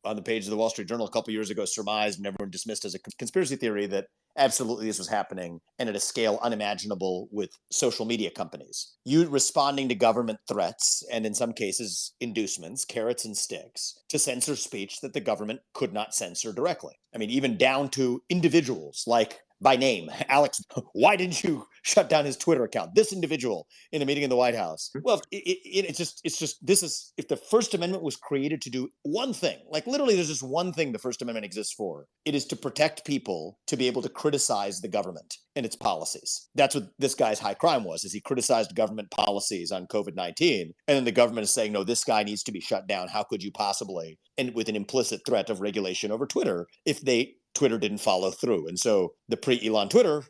on the page of the Wall Street Journal a couple years ago surmised and everyone dismissed as a conspiracy theory that absolutely this was happening and at a scale unimaginable with social media companies. You responding to government threats and in some cases inducements, carrots and sticks, to censor speech that the government could not censor directly. I mean, even down to individuals like by name, Alex, why didn't you shut down his Twitter account? This individual in a meeting in the White House. Well, it's just this is, if the First Amendment was created to do one thing, like literally there's just one thing the First Amendment exists for, it is to protect people to be able to criticize the government and its policies. That's what this guy's high crime was, is he criticized government policies on COVID-19. And then the government is saying, no, this guy needs to be shut down. How could you possibly? And with an implicit threat of regulation over Twitter if Twitter didn't follow through. And so the pre-Elon Twitter,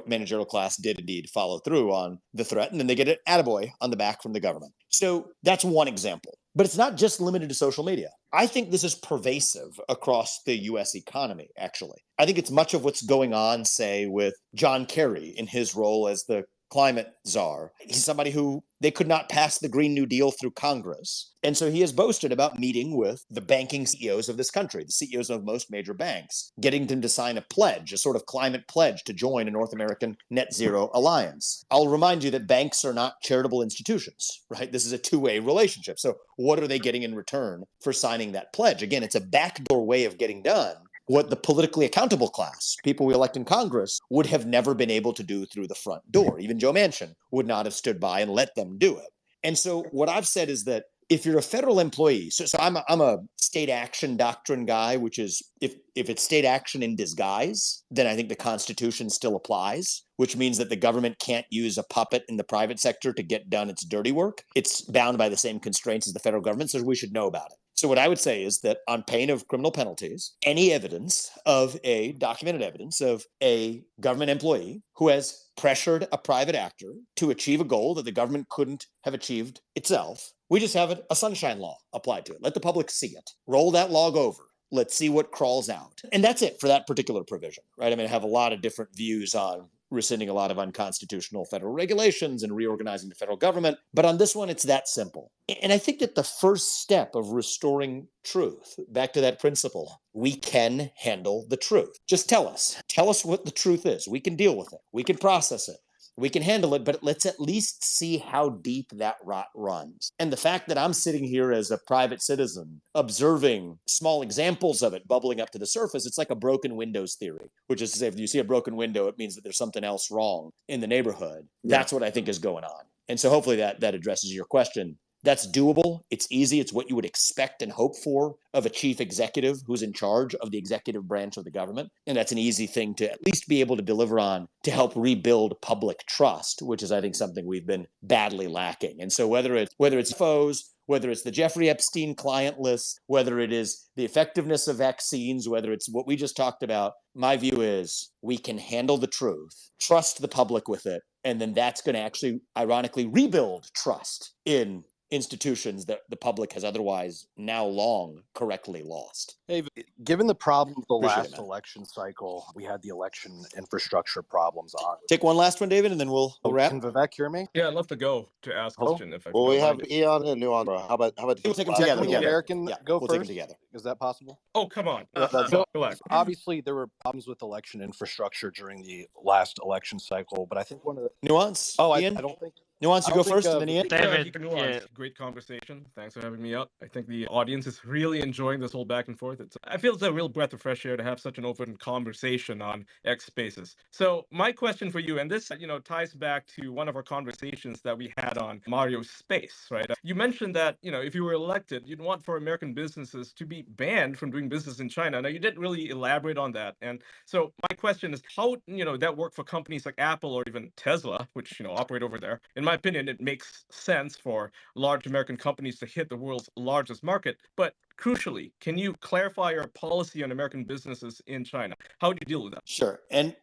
managerial class did indeed follow through on the threat. And then they get an attaboy on the back from the government. So that's one example. But it's not just limited to social media. I think this is pervasive across the US economy, actually. I think it's much of what's going on, say, with John Kerry in his role as the climate czar. He's somebody who they could not pass the Green New Deal through Congress. And so he has boasted about meeting with the banking CEOs of this country, the CEOs of most major banks, getting them to sign a pledge, a sort of climate pledge to join a North American net zero alliance. I'll remind you that banks are not charitable institutions, right? This is a two-way relationship. So what are they getting in return for signing that pledge? Again, it's a backdoor way of getting done what the politically accountable class, people we elect in Congress, would have never been able to do through the front door. Even Joe Manchin would not have stood by and let them do it. And so what I've said is that if you're a federal employee, so I'm a state action doctrine guy, which is if it's state action in disguise, then I think the Constitution still applies, which means that the government can't use a puppet in the private sector to get done its dirty work. It's bound by the same constraints as the federal government, so we should know about it. So what I would say is that on pain of criminal penalties, any documented evidence of a government employee who has pressured a private actor to achieve a goal that the government couldn't have achieved itself, we just have a sunshine law applied to it. Let the public see it. Roll that log over. Let's see what crawls out. And that's it for that particular provision, right? I mean, I have a lot of different views on rescinding a lot of unconstitutional federal regulations and reorganizing the federal government. But on this one, it's that simple. And I think that the first step of restoring truth, back to that principle, we can handle the truth. Just tell us what the truth is. We can deal with it. We can process it. We can handle it, but let's at least see how deep that rot runs. And the fact that I'm sitting here as a private citizen, observing small examples of it bubbling up to the surface, it's like a broken windows theory, which is to say, if you see a broken window, it means that there's something else wrong in the neighborhood. Yeah. That's what I think is going on. And so hopefully that addresses your question. That's doable. It's easy. It's what you would expect and hope for of a chief executive who's in charge of the executive branch of the government. And that's an easy thing to at least be able to deliver on to help rebuild public trust, which is, I think, something we've been badly lacking. And so whether it's foes, whether it's the Jeffrey Epstein client list, whether it is the effectiveness of vaccines, whether it's what we just talked about, my view is we can handle the truth, trust the public with it, and then that's going to actually, ironically, rebuild trust in institutions that the public has otherwise now long correctly lost. Hey, given the problem of the Appreciate last it, man. election cycle, we had the election infrastructure problems on. Take one last one, David, and then we'll wrap. Can Vivek hear me? Yeah, I'd love to go to ask a question if Well, we don't have mind. Eon and Nuance. How about We'll take them Yeah, together. can together. American go we'll first? take them together. Is that possible? Oh, come on. So Relax. obviously there were problems with election infrastructure during the last election cycle, but I think one of the Nuance. I Ian? don't think Nuance, you I go don't think, first, and then Ian. David, Nuance. Great conversation. Thanks for having me up. I think the audience is really enjoying this whole back and forth. I feel it's a real breath of fresh air to have such an open conversation on X Spaces. So my question for you, and this ties back to one of our conversations that we had on Mario's Space, right? You mentioned that if you were elected, you'd want for American businesses to be banned from doing business in China. Now you didn't really elaborate on that, and so my question is how that work for companies like Apple or even Tesla, which operate over there. In my opinion, it makes sense for large American companies to hit the world's largest market. But crucially, can you clarify your policy on American businesses in China? How do you deal with that? Sure. And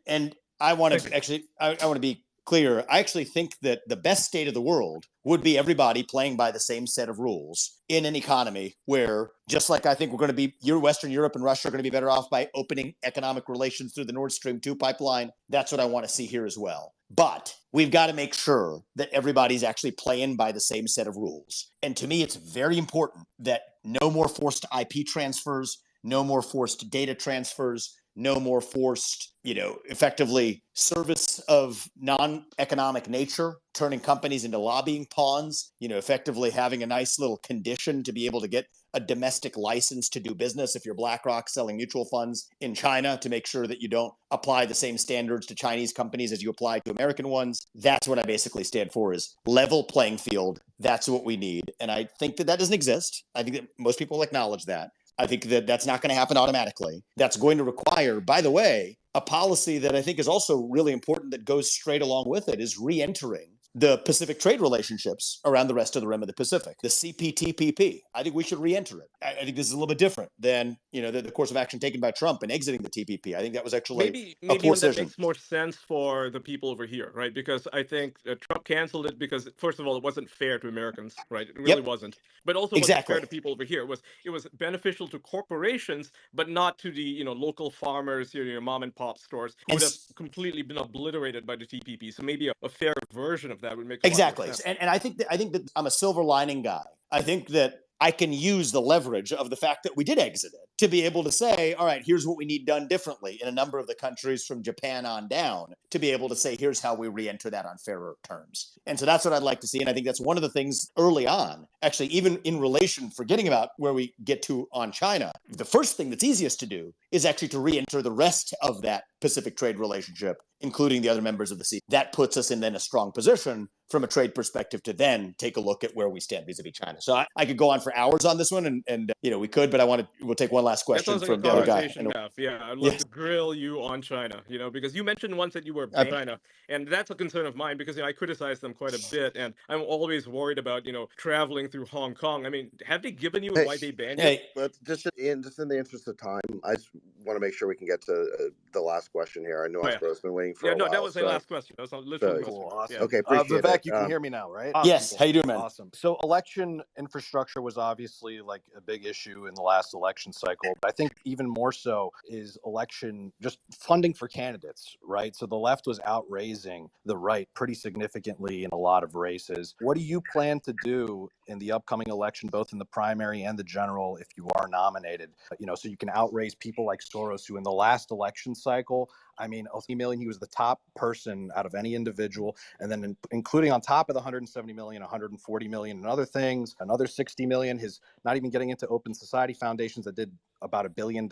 I want to actually, I want to be clear. I actually think that the best state of the world would be everybody playing by the same set of rules in an economy where, just like I think we're going to be, Western Europe and Russia are going to be better off by opening economic relations through the Nord Stream 2 pipeline. That's what I want to see here as well. But we've got to make sure that everybody's actually playing by the same set of rules. And to me, it's very important that no more forced IP transfers, no more forced data transfers, no more forced, effectively service of non-economic nature, turning companies into lobbying pawns, effectively having a nice little condition to be able to get a domestic license to do business if you're BlackRock selling mutual funds in China, to make sure that you don't apply the same standards to Chinese companies as you apply to American ones. That's what I basically stand for, is level playing field. That's what we need. And I think that doesn't exist. I think that most people acknowledge that. I think that that's not going to happen automatically. That's going to require, by the way, a policy that I think is also really important that goes straight along with it, is re-entering the Pacific trade relationships around the rest of the rim of the Pacific, the CPTPP. I think we should re-enter it. I think this is a little bit different than the course of action taken by Trump in exiting the TPP. I think that was actually maybe a poor that decision. makes more sense for the people over here, right? Because I think Trump canceled it because, first of all, it wasn't fair to Americans, right? It really wasn't. But also, wasn't fair to people over here. It was beneficial to corporations, but not to the local farmers, your mom and pop stores, who would have completely been obliterated by the TPP. So maybe a fair version of that would make a lot more sense. And I think that I'm a silver lining guy. I think that I can use the leverage of the fact that we did exit it to be able to say, all right, here's what we need done differently in a number of the countries from Japan on down, to be able to say, here's how we re-enter that on fairer terms. And so that's what I'd like to see. And I think that's one of the things early on, actually, even in relation, forgetting about where we get to on China, the first thing that's easiest to do is actually to re-enter the rest of that Pacific trade relationship, including the other members of the CPTPP. That puts us in then a strong position from a trade perspective to then take a look at where we stand vis-a-vis China. So I could go on for hours on this one, and we could, but we'll take one last question from the other guy. Yeah, I'd love to grill you on China, because you mentioned once that you were banned China, and that's a concern of mine because I criticize them quite a bit, and I'm always worried about traveling through Hong Kong. I mean, have they given you why they banned you? But just in the interest of time, I just want to make sure we can get to the last question here. I know I've been waiting for a while. That was my last question. That was literally cool. Awesome. Yeah. Okay, appreciate Vivek, it. you can hear me now, right? Awesome. Yes. How you doing, man? Awesome. So election infrastructure was obviously like a big issue in the last election cycle. But I think even more so is election just funding for candidates, right? So the left was outraising the right pretty significantly in a lot of races. What do you plan to do in the upcoming election, both in the primary and the general, if you are nominated, so you can outraise people like Soros, who in the last election cycle, $1 he was the top person out of any individual. And then including on top of the 170 million, 140 million and other things, another 60 million, his not even getting into open society foundations that did about $1 billion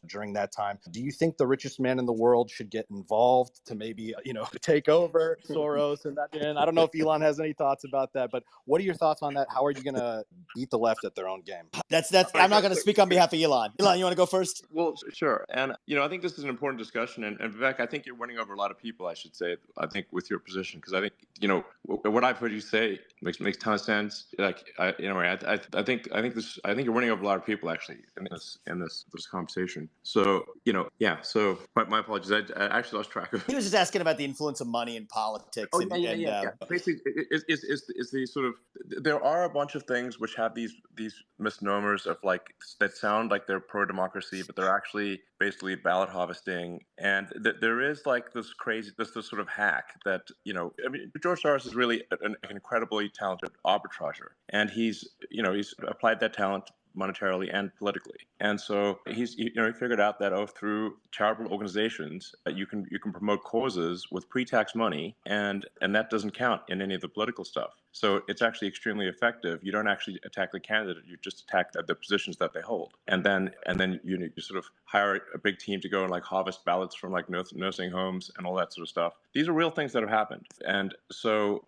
during that time. Do you think the richest man in the world should get involved to maybe, take over Soros and that? And I don't know if Elon has any thoughts about that, but what are your thoughts on that? How are you going to beat the left at their own game? I'm not going to speak on behalf of Elon. Elon, you want to go first? Well, sure. And, I think this is an important discussion. And Vivek, I think you're winning over a lot of people, I should say, I think, with your position. Because I think, what I've heard you say makes a ton of sense. Like I think you're winning over a lot of people actually in this conversation. So So my apologies. I actually lost track of. He was just asking about the influence of money in politics, Oh yeah. Basically, it's the sort of there are a bunch of things which have these misnomers of like that sound like they're pro democracy, but they're actually basically ballot harvesting. And there is like this sort of hack that I mean, George Soros is really an incredibly talented arbitrager, and he's applied that talent monetarily and politically. And so he figured out that through charitable organizations you can promote causes with pre-tax money, and that doesn't count in any of the political stuff. So it's actually extremely effective. You don't actually attack the candidate; you just attack the positions that they hold, and then you sort of hire a big team to go and like harvest ballots from like nursing homes and all that sort of stuff. These are real things that have happened, and so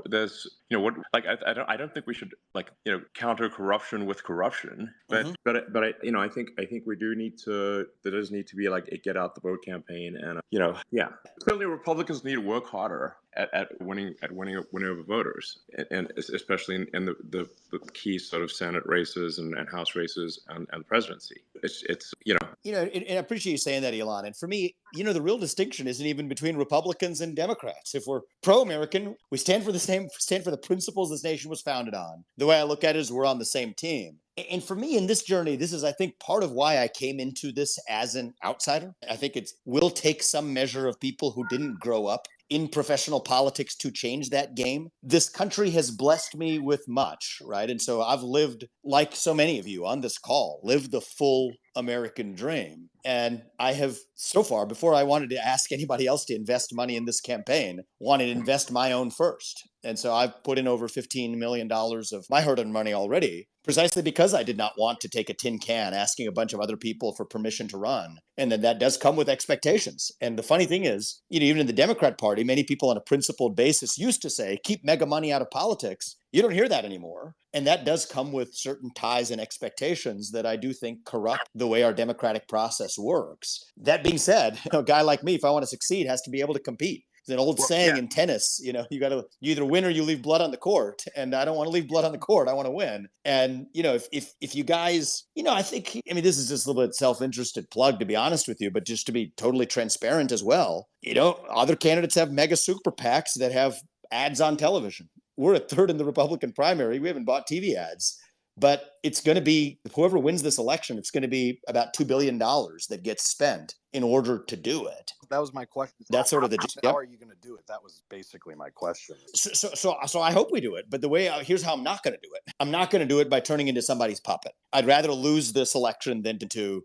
there's what like I don't think we should like counter corruption with corruption, but I think we do need to there does need to be like a get out the vote campaign, and clearly Republicans need to work harder at winning over voters, and especially in the key sort of Senate races and House races and the presidency. And I appreciate you saying that, Elon. And for me, the real distinction isn't even between Republicans and Democrats. If we're pro-American, we stand for the principles this nation was founded on. The way I look at it is we're on the same team. And for me in this journey, this is, I think, part of why I came into this as an outsider. I think it will take some measure of people who didn't grow up in professional politics to change that game. This country has blessed me with much, right? And so I've lived, like so many of you on this call, lived the full American dream. And I have so far, before I wanted to ask anybody else to invest money in this campaign, wanted to invest my own first. And so I've put in over $15 million of my hard-earned money already, precisely because I did not want to take a tin can asking a bunch of other people for permission to run. And then that does come with expectations. And the funny thing is, even in the Democrat Party, many people on a principled basis used to say, keep mega money out of politics. You don't hear that anymore. And that does come with certain ties and expectations that I do think corrupt the way our democratic process works. That being said, a guy like me, if I want to succeed, has to be able to compete. There's an old saying in tennis, you either win or you leave blood on the court. And I don't want to leave blood on the court. I want to win. And, if you guys, I think, this is just a little bit self-interested plug, to be honest with you, but just to be totally transparent as well, other candidates have mega super PACs that have ads on television. We're a third in the Republican primary. We haven't bought TV ads. But it's going to be, whoever wins this election, it's going to be about $2 billion that gets spent in order to do it. That was my question. That's sort of the how are you going to do it? That was basically my question. So I hope we do it. But here's how I'm not going to do it. I'm not going to do it by turning into somebody's puppet. I'd rather lose this election than to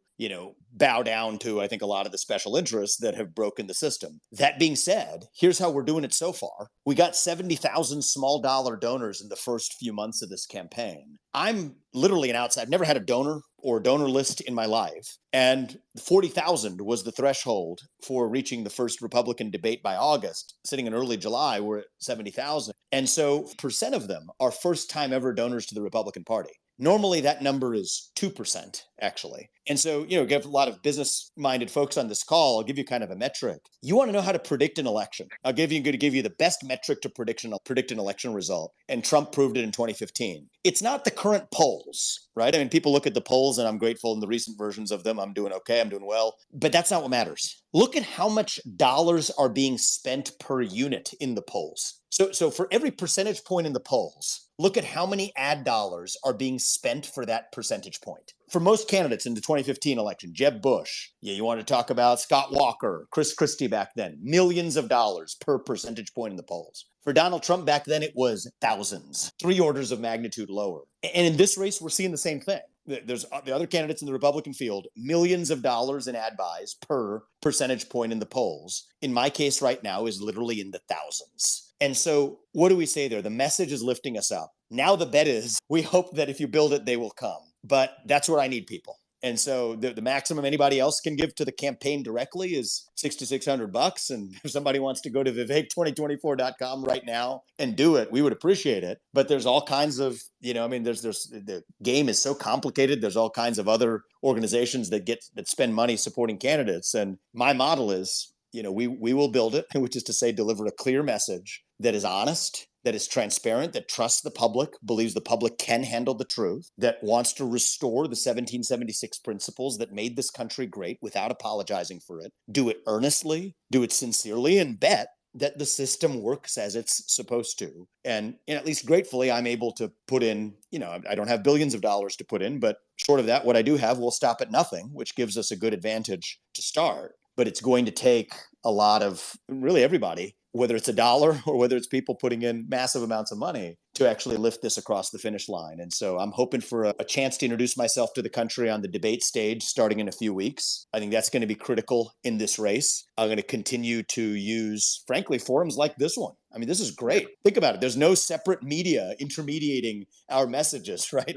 bow down to, I think, a lot of the special interests that have broken the system. That being said, here's how we're doing it so far. We got 70,000 small dollar donors in the first few months of this campaign. I'm literally an outsider. I've never had a donor or donor list in my life. And 40,000 was the threshold for reaching the first Republican debate by August. Sitting in early July, we're at 70,000. And so percent of them are first time ever donors to the Republican Party. Normally, that number is 2%, actually. And so, give a lot of business-minded folks on this call. I'll give you kind of a metric. You want to know how to predict an election. I'm going to give you the best metric to predict an election result. And Trump proved it in 2015. It's not the current polls, right? I mean, people look at the polls, and I'm grateful in the recent versions of them. I'm doing okay. I'm doing well. But that's not what matters. Look at how much dollars are being spent per unit in the polls. So for every percentage point in the polls, look at how many ad dollars are being spent for that percentage point. For most candidates in the 2015 election, Jeb Bush, you want to talk about Scott Walker, Chris Christie back then, millions of dollars per percentage point in the polls. For Donald Trump back then, it was thousands, 3 orders of magnitude lower. And in this race, we're seeing the same thing. There's the other candidates in the Republican field, millions of dollars in ad buys per percentage point in the polls. In my case right now is literally in the thousands. And so what do we say there? The message is lifting us up. Now the bet is we hope that if you build it, they will come. But that's where I need people. And so the maximum anybody else can give to the campaign directly is $6,600. And if somebody wants to go to vivek2024.com right now and do it, we would appreciate it. But there's all kinds of, there's the game is so complicated. There's all kinds of other organizations that spend money supporting candidates. And my model is, we will build it, which is to say, deliver a clear message that is honest, that is transparent, that trusts the public, believes the public can handle the truth, that wants to restore the 1776 principles that made this country great without apologizing for it, do it earnestly, do it sincerely, and bet that the system works as it's supposed to. And at least gratefully, I'm able to put in, I don't have billions of dollars to put in, but short of that, what I do have will stop at nothing, which gives us a good advantage to start. But it's going to take a lot of really everybody, whether it's a dollar or whether it's people putting in massive amounts of money, to actually lift this across the finish line. And so I'm hoping for a chance to introduce myself to the country on the debate stage starting in a few weeks. I think that's going to be critical in this race. I'm going to continue to use, frankly, forums like this one. I mean, this is great. Think about it. There's no separate media intermediating our messages, right?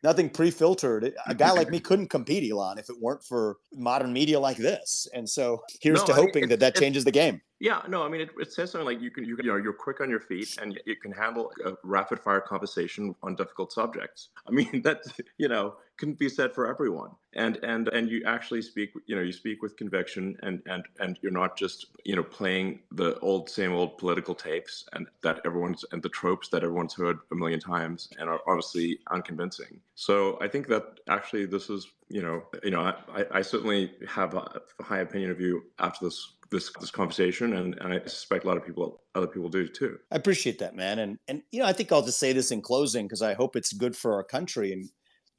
Nothing pre-filtered. A guy like me couldn't compete, Elon, if it weren't for modern media like this. And so here's to hoping that changes the game. Yeah, no, I mean, it says something like you're quick on your feet and you can handle a rapid fire conversation on difficult subjects. I mean, that's, couldn't be said for everyone. And you actually speak, you speak with conviction and you're not just, playing the same old political tapes and the tropes that everyone's heard a million times and are honestly unconvincing. So I think that actually this is, I certainly have a high opinion of you after this conversation, and I suspect a lot of other people do too. I appreciate that, man. And I think I'll just say this in closing because I hope it's good for our country. And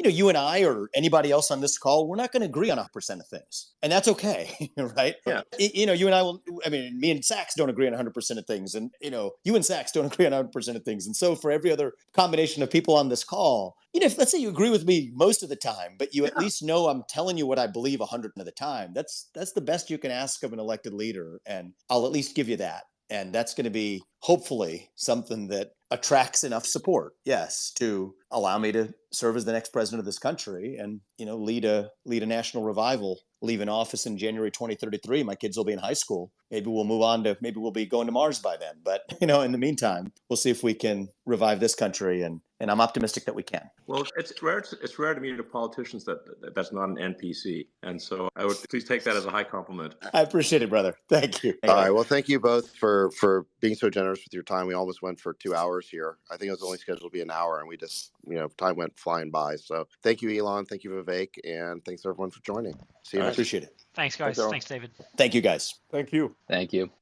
you and I or anybody else on this call, we're not going to agree on 100% of things, and that's okay, right? Yeah. You and I will. I mean, me and Sachs don't agree on 100% of things, and you and Sachs don't agree on 100% of things, and so for every other combination of people on this call, if let's say you agree with me most of the time, but you at least know I'm telling you what I believe 100% of the time. That's the best you can ask of an elected leader, and I'll at least give you that. And that's going to be hopefully something that attracts enough support, yes, to allow me to serve as the next president of this country and, lead a national revival. Leaving office in January 2033. My kids will be in high school. Maybe we'll be going to Mars by then. But, in the meantime, we'll see if we can revive this country. And I'm optimistic that we can. Well, it's rare to meet a politician that's not an NPC. And so I would please take that as a high compliment. I appreciate it, brother. Thank you. All right. Well, thank you both for being so generous with your time. We almost went for 2 hours here. I think it was only scheduled to be an hour, and we just, time went flying by. So thank you, Elon. Thank you, Vivek. And thanks, everyone, for joining. See you next. Appreciate it. Thanks, guys. Thanks, David. Thank you, guys. Thank you. Thank you.